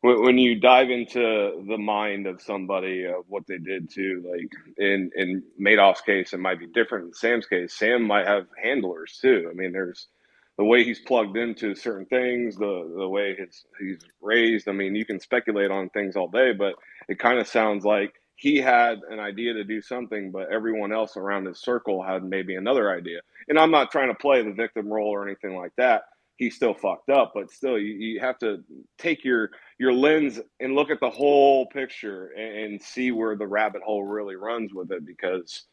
when you dive into the mind of somebody of what they did too, like in Madoff's case, it might be different. In Sam's case, Sam might have handlers too. I mean, there's the way he's plugged into certain things, the way he's raised. I mean, you can speculate on things all day, but it kind of sounds like he had an idea to do something, but everyone else around his circle had maybe another idea. And I'm not trying to play the victim role or anything like that. He's still fucked up, but still, you have to take your lens and look at the whole picture and see where the rabbit hole really runs with it because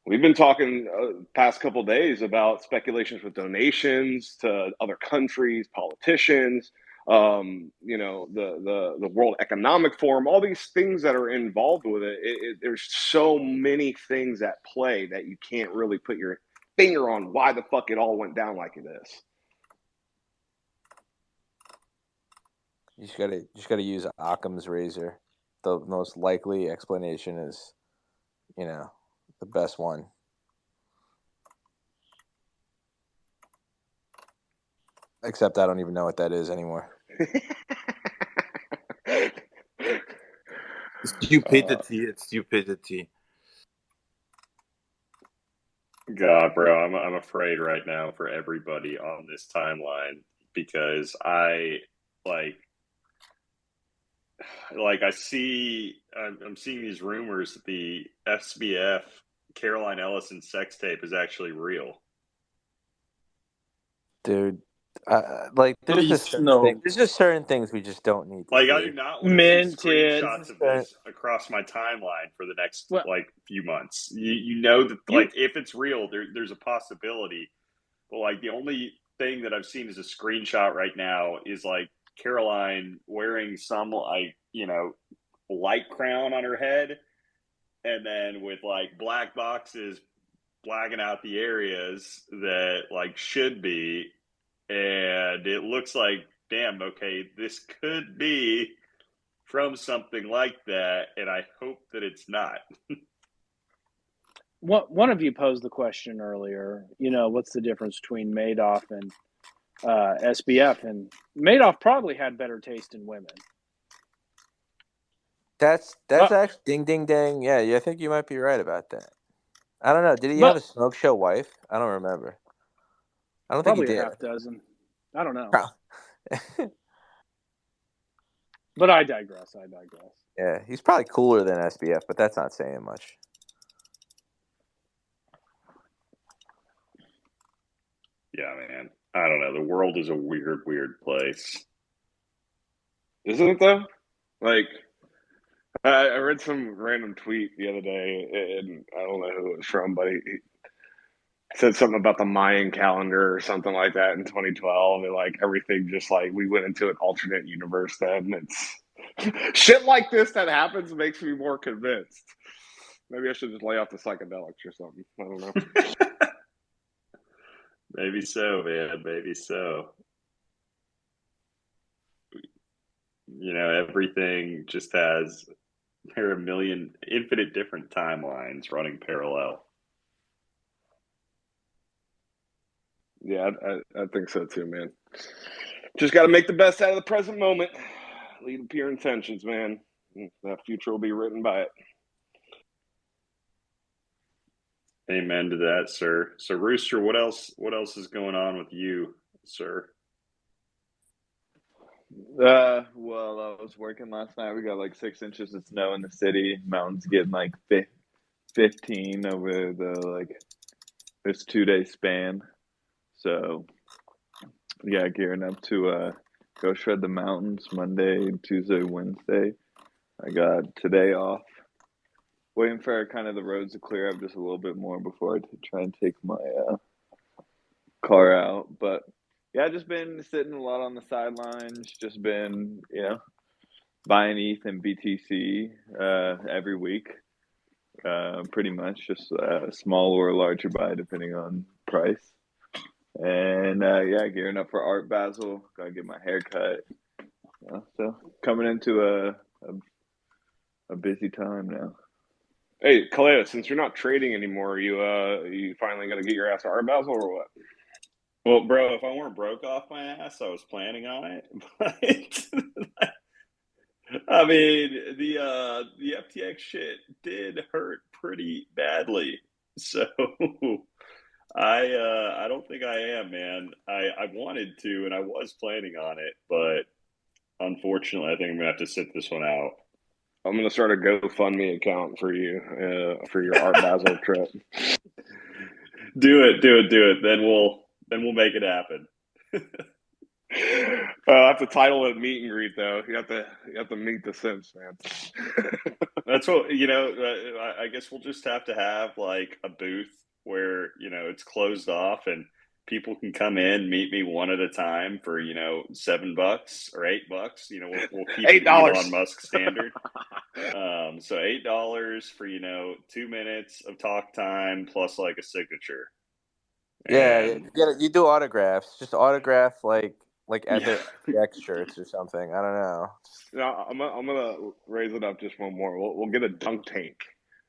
we've been talking past couple of days about speculations with donations to other countries, politicians, the World Economic Forum, all these things that are involved with it. There's so many things at play that you can't really put your finger on why the fuck it all went down like it is. You just gotta use Occam's razor. The most likely explanation is, you know, the best one. Except I don't even know what that is anymore. uh, Stupidity, it's stupidity. God, bro, I'm afraid right now for everybody on this timeline because I like I'm seeing these rumors that the SBF Caroline Ellison sex tape is actually real. Dude, Like there's Please, just certain no. things. There's just certain things we just don't need to Like, see. I do not want to see Minted. screenshots of this across my timeline for the next Well- like few months. You know that like if it's real, there's a possibility. But like the only thing that I've seen as a screenshot right now is like Caroline wearing some like light crown on her head, and then with like black boxes blacking out the areas that like should be, and it looks like, damn, okay, this could be from something like that, and I hope that it's not. One of you posed the question earlier, what's the difference between Madoff and SBF? And Madoff probably had better taste in women. That's actually ding ding ding. Yeah, I think you might be right about that. I don't know. Did he have a smoke show wife? I don't remember. I don't think he Probably did. a half dozen. I don't know. But I digress. Yeah, he's probably cooler than SBF, but that's not saying much. Yeah, man. I don't know. The world is a weird, weird place. Isn't it though? Like, I read some random tweet the other day, and I don't know who it was from, but he said something about the Mayan calendar or something like that in 2012, and like everything just like we went into an alternate universe. Then it's shit like this that happens makes me more convinced. Maybe I should just lay off the psychedelics or something. I don't know. Maybe so, man. Maybe so. Everything just has a million infinite different timelines running parallel. Yeah, I think so too, man. Just got to make the best out of the present moment. Lead with pure intentions, man. That future will be written by it. Amen to that, sir. So, Rooster, what else is going on with you, sir? Well, I was working last night. We got like 6 inches of snow in the city. Mountains getting like 15 over this 2-day span. So, yeah, gearing up to go shred the mountains Monday, Tuesday, Wednesday. I got today off. Waiting for kind of the roads to clear up just a little bit more before I try and take my car out. But yeah, just been sitting a lot on the sidelines. Just been, buying ETH and BTC every week. Pretty much just a small or a larger buy depending on price. And yeah, gearing up for Art Basel. Gotta get my hair cut. So coming into a busy time now. Hey, Kaleo, since you're not trading anymore, you finally gonna get your ass to Art Basel or what? Well, bro, if I weren't broke off my ass, I was planning on it. But I mean, the FTX shit did hurt pretty badly. So I don't think I am, man. I wanted to, and I was planning on it, but unfortunately, I think I'm gonna have to sit this one out. I'm gonna start a GoFundMe account for you for your Art Basel trip. Do it. Then we'll make it happen. I have to title it "Meet and Greet," though. You have to meet the Sims, man. That's what I guess we'll just have to have like a booth where it's closed off and people can come in, meet me one at a time for $7 or $8. We'll keep $8. Elon Musk standard. So $8 for 2 minutes of talk time plus like a signature. Yeah, you do autographs. Just autograph like other FTX shirts or something. I don't know. No, I'm gonna raise it up just one more. We'll get a dunk tank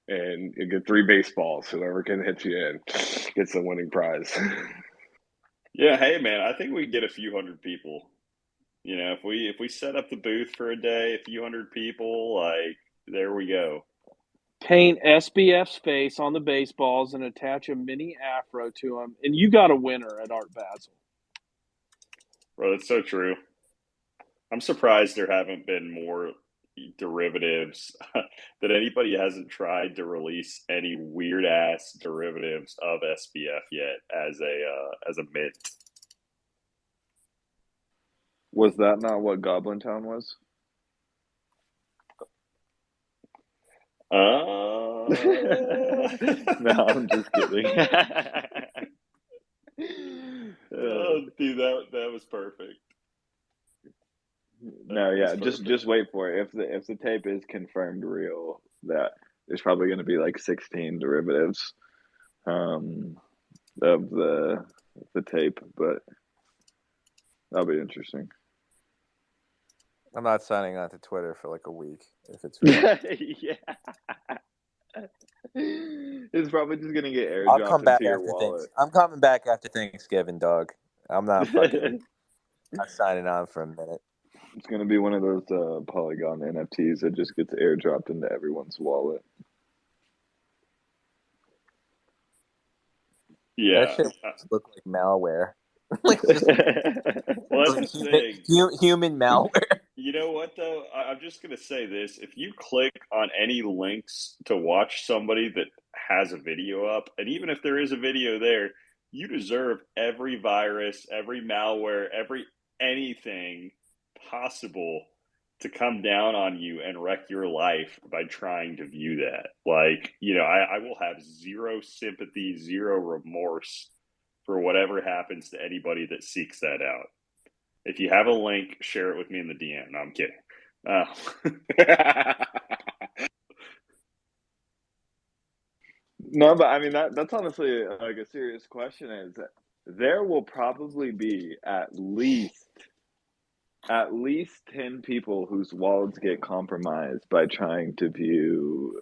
and you get 3 baseballs. Whoever can hit you in gets the winning prize. Yeah, hey man, I think we can get a few hundred people. If we set up the booth for a day, a few hundred people, like there we go. Paint SBF's face on the baseballs and attach a mini afro to him, and you got a winner at Art Basel. Bro, that's so true. I'm surprised there haven't been more derivatives that anybody hasn't tried to release any weird ass derivatives of SBF yet as a mint. Was that not what Goblin Town was? No, No, I'm just kidding. oh, dude, that was perfect. No, yeah, just wait for it. If the tape is confirmed real, that there's probably going to be like 16 derivatives of the tape, but that'll be interesting. I'm not signing on to Twitter for like a week if it's real. Yeah. It's probably just gonna get I'll come airdropped back into your after wallet. I'm coming back after Thanksgiving, dog. I'm not signing on for a minute. It's gonna be one of those Polygon NFTs that just gets airdropped into everyone's wallet. Yeah. That shit look like malware. Like just Well, that's the thing. Human malware. You know what, though? I'm just going to say this. If you click on any links to watch somebody that has a video up, and even if there is a video there, you deserve every virus, every malware, every anything possible to come down on you and wreck your life by trying to view that. Like, I will have zero sympathy, zero remorse for whatever happens to anybody that seeks that out. If you have a link, share it with me in the DM. No, I'm kidding. No, but I mean that's honestly like a serious question. Is that there will probably be at least 10 people whose wallets get compromised by trying to view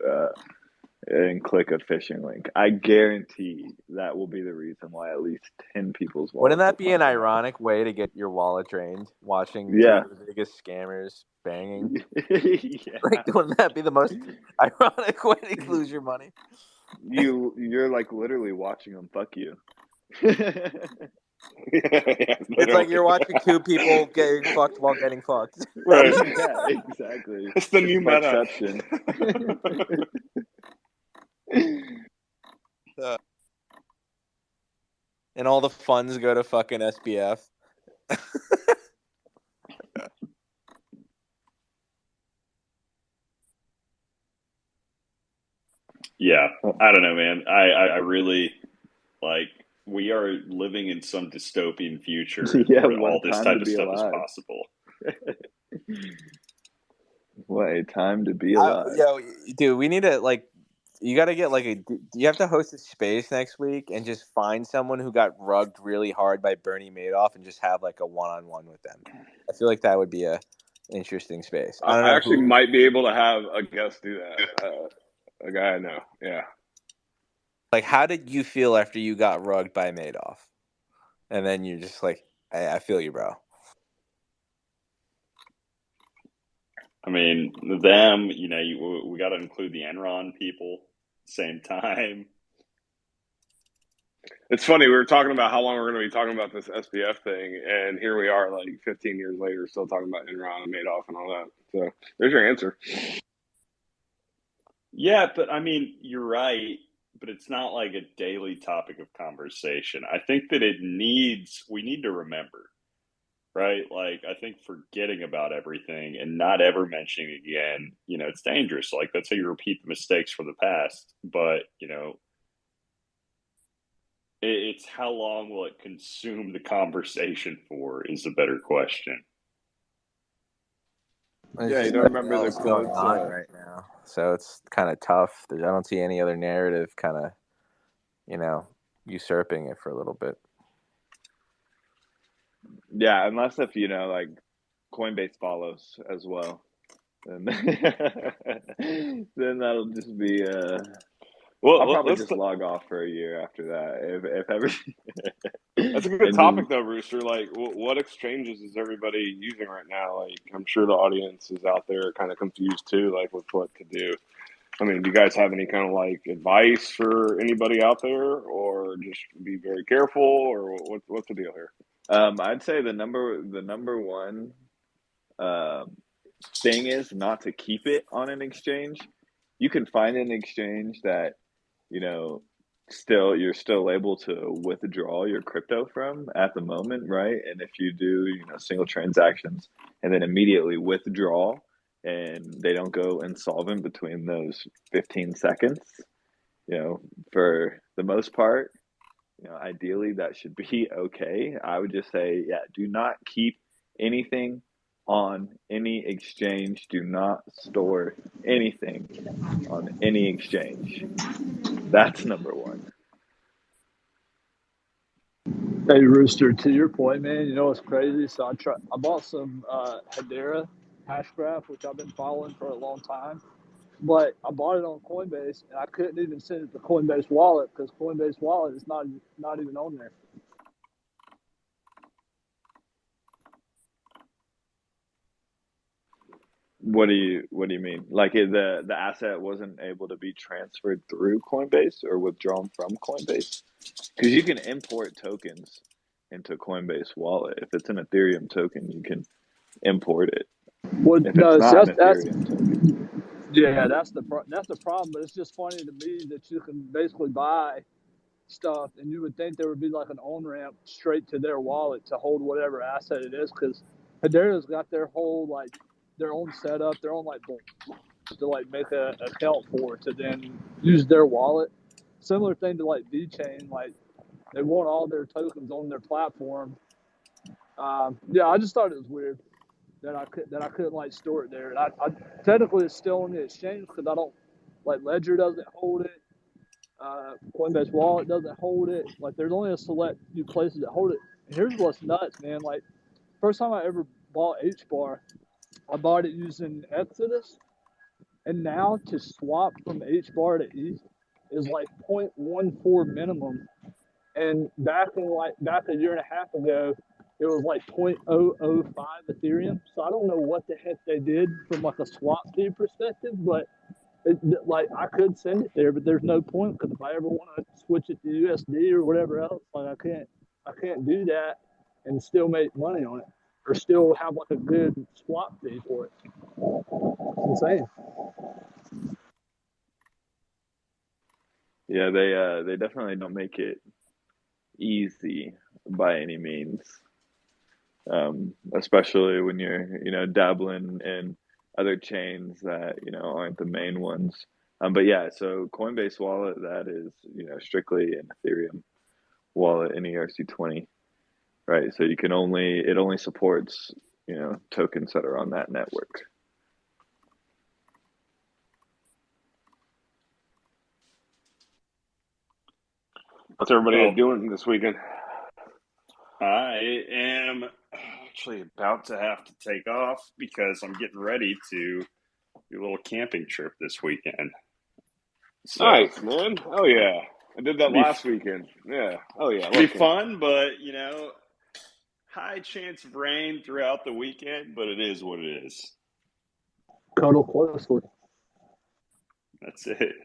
and click a phishing link. I guarantee that will be the reason why at least 10 people's wallets. Wouldn't that be an ironic way to get your wallet drained? Watching two of the biggest scammers banging. Yeah. Like, wouldn't that be the most ironic way to lose your money? You're like literally watching them fuck you. It's like you're watching two people getting fucked while getting fucked. Right. Yeah, exactly. It's the new meta. And all the funds go to fucking SBF. Yeah, I don't know, man. I really, like, we are living in some dystopian future where all this type of stuff is possible. What a time to be alive. Yo, dude, we need to, like, you got to get, like, you have to host a space next week and just find someone who got rugged really hard by Bernie Madoff and just have, like, a one-on-one with them. I feel like that would be a interesting space. I don't know. I actually might be able to have a guest do that. A guy I know. Yeah. Like, how did you feel after you got rugged by Madoff? And then you're just like, I feel you, bro. I mean, them, we got to include the Enron people same time. It's funny, we were talking about how long we're going to be talking about this SBF thing, and here we are, like 15 years later, still talking about Enron and Madoff and all that. So there's your answer. Yeah, but I mean, you're right, but it's not like a daily topic of conversation. I think that we need to remember, right? Like, I think forgetting about everything and not ever mentioning it again, it's dangerous. Like, that's how you repeat the mistakes from the past. But, it's how long will it consume the conversation for is a better question. Yeah, you don't remember the quotes going on right now, so it's kind of tough. I don't see any other narrative kind of, usurping it for a little bit. Yeah, unless if like Coinbase follows as well, then that'll just be I'll probably just log off for a year after that. If ever. That's a good topic, though, Rooster. Like, what exchanges is everybody using right now? Like, I'm sure the audience is out there kind of confused too, like with what to do. I mean, do you guys have any kind of like advice for anybody out there, or just be very careful, or what's the deal here? I'd say the number one thing is not to keep it on an exchange. You can find an exchange that you're still able to withdraw your crypto from at the moment, right? And if you do, single transactions and then immediately withdraw and they don't go insolvent between those 15 seconds, for the most part, ideally that should be okay. I would just say, yeah, do not keep anything on any exchange. Do not store anything on any exchange. That's number one. Hey Rooster, to your point, man, you know what's crazy? So I bought some Hedera hash graph, which I've been following for a long time. But I bought it on Coinbase, and I couldn't even send it to Coinbase Wallet because Coinbase Wallet is not even on there. What do you mean? Like the asset wasn't able to be transferred through Coinbase or withdrawn from Coinbase? Because you can import tokens into Coinbase Wallet. If it's an Ethereum token, you can import it. Well, If it's no, not so an Ethereum token, yeah, that's the problem. But it's just funny to me that you can basically buy stuff, and you would think there would be like an on ramp straight to their wallet to hold whatever asset it is, because Hedera's got their whole their own setup, their own to make a account for to then use their wallet. Similar thing to VeChain, they want all their tokens on their platform. Yeah, I just thought it was weird that I couldn't store it there. And I technically it's still on the exchange because I don't Ledger doesn't hold it. Coinbase Wallet doesn't hold it. There's only a select few places that hold it. And here's what's nuts, man. First time I ever bought HBAR, I bought it using Exodus, and now to swap from HBAR to ETH is 0.14 minimum. And back a year and a half ago, it was 0.005 Ethereum. So I don't know what the heck they did from a swap fee perspective, but I could send it there, but there's no point because if I ever want to switch it to USD or whatever else, I can't do that and still make money on it or still have a good swap fee for it. It's insane. yeah, they definitely don't make it easy by any means. Especially when you're dabbling in other chains that aren't the main ones. But yeah, so Coinbase Wallet, that is strictly an Ethereum wallet in ERC20, right? So it only supports tokens that are on that network. What's everybody doing this weekend? I am actually about to have to take off because I'm getting ready to do a little camping trip this weekend. So, nice, man. Oh yeah, I did that last weekend. Yeah. Oh yeah. It'll be fun, but high chance of rain throughout the weekend. But it is what it is. Cuddle closely. That's it.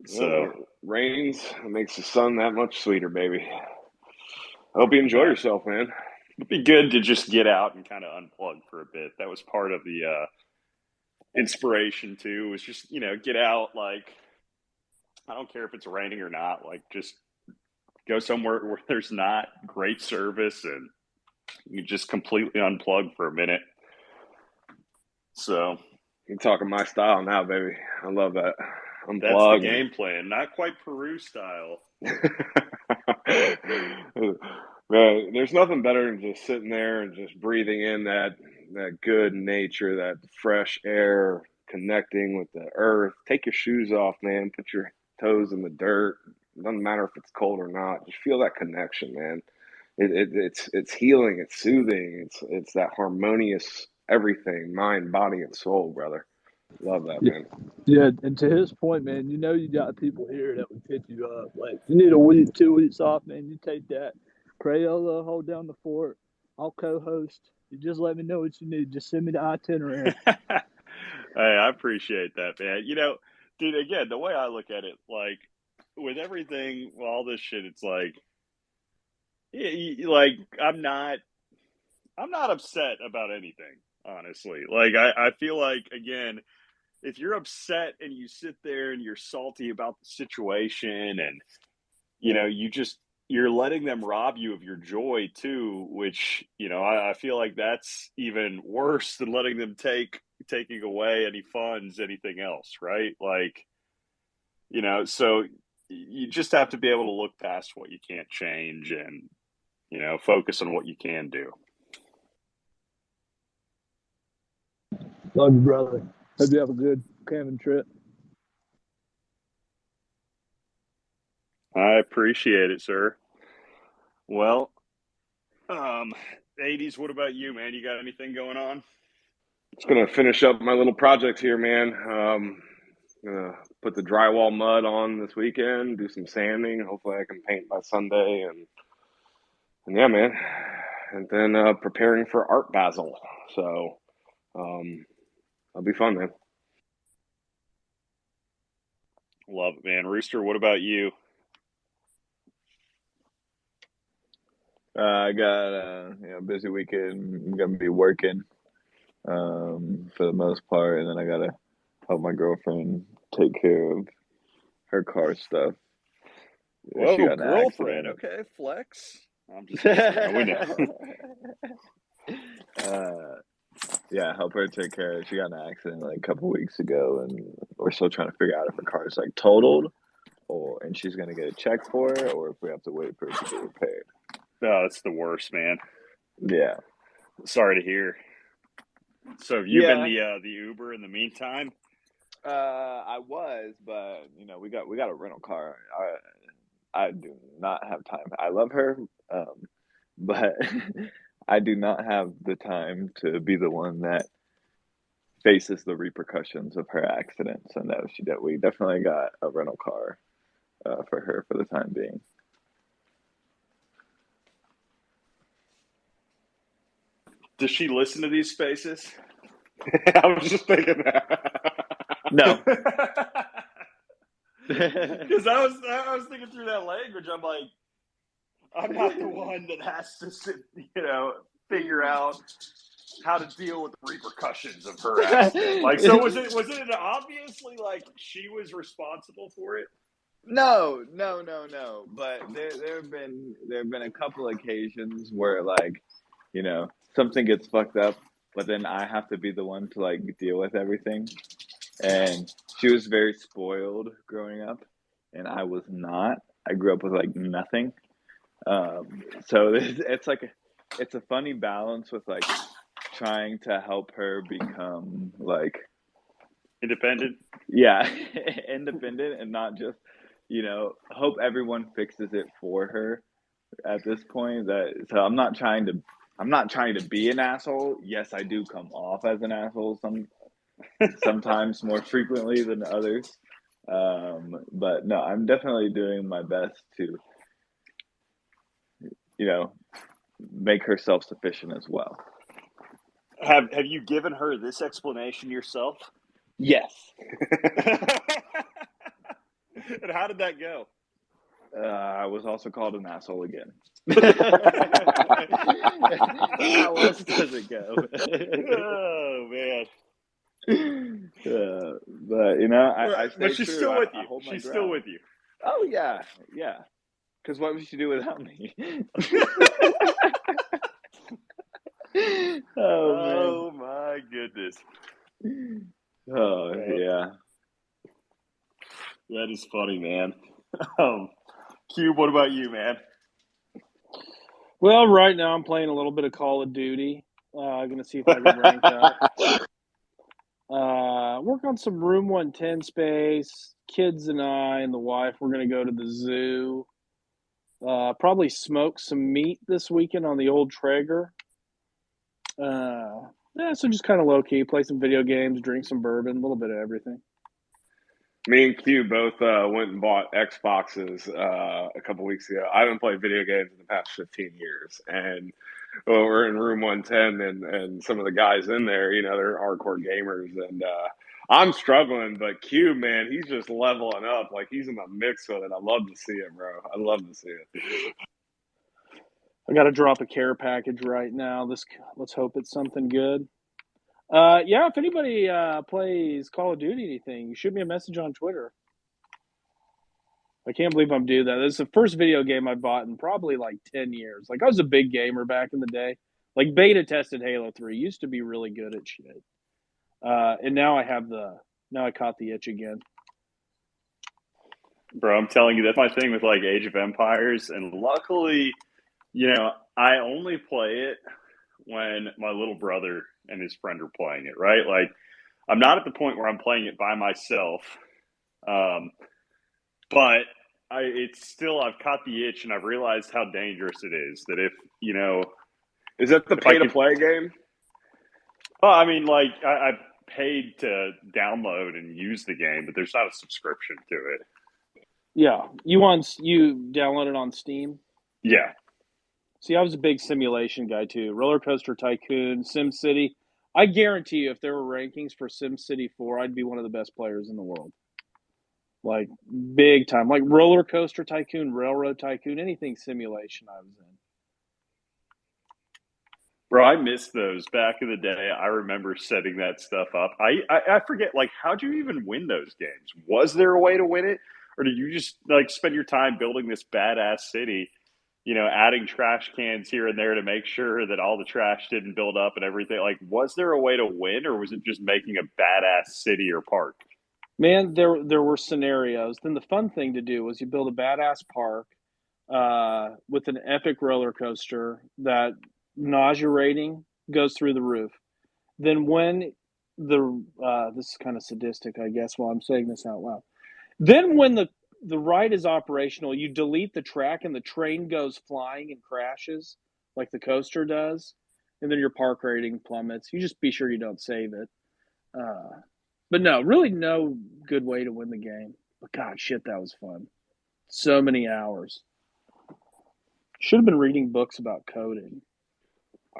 So rains makes the sun that much sweeter, baby. I hope you enjoy yourself, man. It'd be good to just get out and kind of unplug for a bit. That was part of the inspiration too. Was just get out. I don't care if it's raining or not. Just go somewhere where there's not great service and you just completely unplug for a minute. So you're talking my style now, baby. I love that. Unplug. That's the game plan. Not quite Peru style. Man, there's nothing better than just sitting there and just breathing in that good nature, that fresh air, connecting with the earth. Take your shoes off, man. Put your toes in the dirt. It doesn't matter if it's cold or not. Just feel that connection, man. It's healing. It's soothing. It's that harmonious everything, mind, body, and soul, brother. Love that, man. Yeah, and to his point, man, you got people here that would pick you up. You need a week, 2 weeks off, man. You take that. Crayola, hold down the fort. I'll co-host. You just let me know what you need. Just send me the itinerary. Hey, I appreciate that, man. Dude, again, the way I look at it, with everything, all this shit, it's I'm not upset about anything, honestly. I feel again, if you're upset and you sit there and you're salty about the situation, and you're letting them rob you of your joy too, which I feel like that's even worse than letting them taking away any funds, anything else, right? Like, so you just have to be able to look past what you can't change and focus on what you can do. Love you, brother. Hope you have a good camping trip. I appreciate it, sir. Well, 80s, what about you, man? You got anything going on? Just gonna finish up my little project here, man. Gonna put the drywall mud on this weekend, do some sanding. Hopefully I can paint by Sunday, and yeah, man. And then preparing for Art Basel. So that'll be fun, man. Love it, man. Rooster, what about you? I got a busy weekend. I'm gonna be working for the most part, and then I gotta help my girlfriend take care of her car stuff. Whoa, she got in an girlfriend. accident. Okay, flex. I'm just kidding. We know. Yeah, help her take care. She got in an accident like a couple weeks ago, and we're still trying to figure out if her car is like totaled, and she's gonna get a check for it, or if we have to wait for it to get repaired. Oh, it's the worst, man. Yeah. Sorry to hear. So have you been the Uber in the meantime? I was, but we got a rental car. I do not have time. I love her, but I do not have the time to be the one that faces the repercussions of her accident. So no, we definitely got a rental car for her for the time being. Does she listen to these spaces? I was just thinking that. No. Because I was thinking through that language. I'm like, I'm not the one that has to figure out how to deal with the repercussions of her accident. Like, so was it obviously like she was responsible for it? No. But there have been a couple occasions where something gets fucked up, but then I have to be the one to like deal with everything. And she was very spoiled growing up, and I was not. I grew up with like nothing. So it's a funny balance with like trying to help her become like independent. Yeah, independent, and not just hope everyone fixes it for her at this point. So I'm not trying to be an asshole. Yes, I do come off as an asshole sometimes more frequently than others. But no, I'm definitely doing my best to make her self-sufficient as well. Have you given her this explanation yourself? Yes. And how did that go? I was also called an asshole again. How else does it go? Oh man. But I stay but she's true. still with you. She's still with you. Oh yeah. Because what would she do without me? Oh my goodness. Oh yeah. That is funny, man. Cube, what about you, man? Well, right now I'm playing a little bit of Call of Duty. I'm going to see if I can rank up. Work on some Room 110 space. Kids and I and the wife, we're going to go to the zoo. Probably smoke some meat this weekend on the old Traeger. So just kind of low-key, play some video games, drink some bourbon, a little bit of everything. Me and Q both went and bought Xboxes a couple weeks ago. I haven't played video games in the past 15 years. And we're in room 110, and some of the guys in there, they're hardcore gamers. And I'm struggling, but Q, man, he's just leveling up. Like, he's in the mix with it. I love to see it, bro. I love to see it. I got to drop a care package right now. Let's hope it's something good. Yeah, if anybody plays Call of Duty anything, shoot me a message on Twitter. I can't believe I'm doing that. This is the first video game I bought in probably like 10 years. Like, I was a big gamer back in the day. Like, beta tested Halo 3. Used to be really good at shit. And now I caught the itch again. Bro, I'm telling you, that's my thing with like Age of Empires. And luckily, I only play it when my little brother and his friend are playing it, right? Like, I'm not at the point where I'm playing it by myself. But I've caught the itch and I've realized how dangerous it is. That if, Is that the if I pay to could, play game? well, I mean, like, I paid to download and use the game, but there's not a subscription to it. Yeah. You downloaded on Steam? Yeah. See, I was a big simulation guy too. Roller Coaster Tycoon, SimCity. I guarantee you, if there were rankings for SimCity 4, I'd be one of the best players in the world. Like, big time. Like Roller Coaster Tycoon, Railroad Tycoon, anything simulation I was in. Bro, I miss those back in the day. I remember setting that stuff up. I forget, like, how'd you even win those games? Was there a way to win it? Or did you just, like, spend your time building this badass city, adding trash cans here and there to make sure that all the trash didn't build up and everything? Like, was there a way to win, or was it just making a badass city or park? Man, there were scenarios. Then the fun thing to do was you build a badass park with an epic roller coaster that nausea rating goes through the roof. Then when this is kind of sadistic, I guess, while I'm saying this out loud. Then when the ride is operational, you delete the track and the train goes flying and crashes like the coaster does, and then your park rating plummets. You just be sure you don't save it. But no, really no good way to win the game. But God, shit, that was fun. So many hours. Should have been reading books about coding.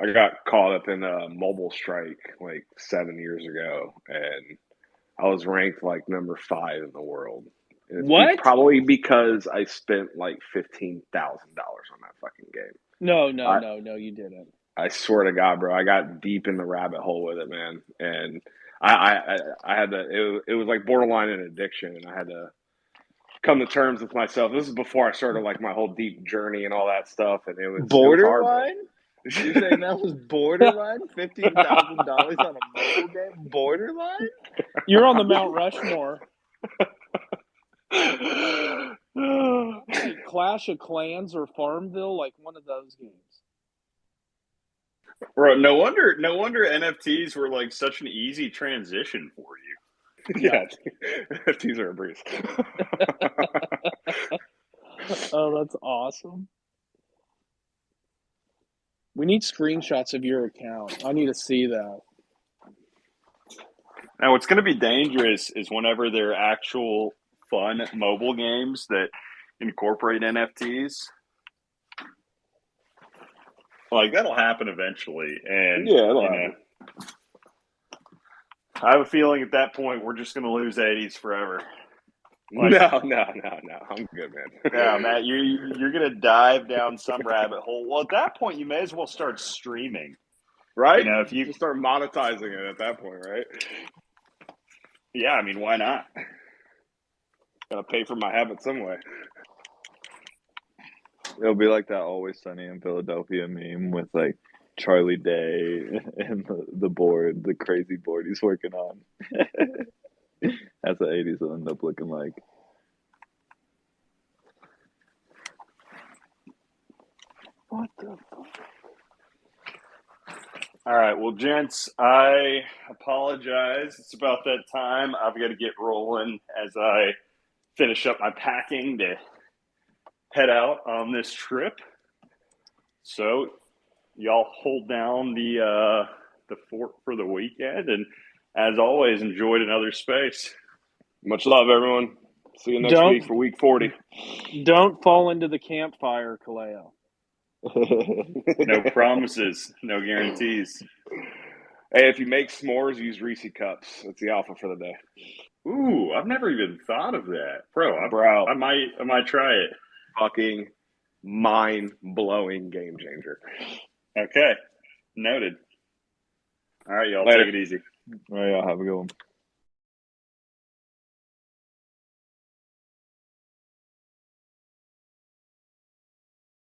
I got caught up in a mobile strike like 7 years ago, and I was ranked like number 5 in the world. And What? probably because I spent like $15,000 on that fucking game. No, you didn't. I swear to God, bro, I got deep in the rabbit hole with it, man, and I had to. It was like borderline an addiction, and I had to come to terms with myself. This is before I started like my whole deep journey and all that stuff, and it was hard, bro. Borderline? You're saying that was borderline? $15,000 on a mobile game? Borderline? You're on the Mount Rushmore. Like Clash of Clans or Farmville, like one of those games. Bro, no wonder NFTs were like such an easy transition for you. Yeah, NFTs are a breeze. Oh, that's awesome. We need screenshots of your account. I need to see that. Now, what's going to be dangerous is whenever there are actual fun mobile games that incorporate NFTs. Like, that'll happen eventually. And, yeah, it'll happen. I have a feeling at that point we're just going to lose 80s forever. Like, no. I'm good, man. Yeah, Matt, you're going to dive down some rabbit hole. Well, at that point, you may as well start streaming. Right? If you just start monetizing it at that point, right? Yeah, I mean, why not? Gotta pay for my habit some way. It'll be like that Always Sunny in Philadelphia meme with like Charlie Day and the crazy board he's working on. That's what 80s will end up looking like. What the fuck? All right, well, gents, I apologize. It's about that time. I've got to get rolling as I finish up my packing to head out on this trip. So, y'all hold down the fort for the weekend, and as always, enjoyed another space. Much love, everyone. See you next week for week 40. Don't fall into the campfire, Kaleo. No promises, no guarantees. Hey, if you make s'mores, use Reese cups. That's the alpha for the day. Ooh, I've never even thought of that, bro. I might try it. Fucking mind-blowing game changer. Okay, noted. All right, y'all. Later. Take it easy. All right, y'all have a good one.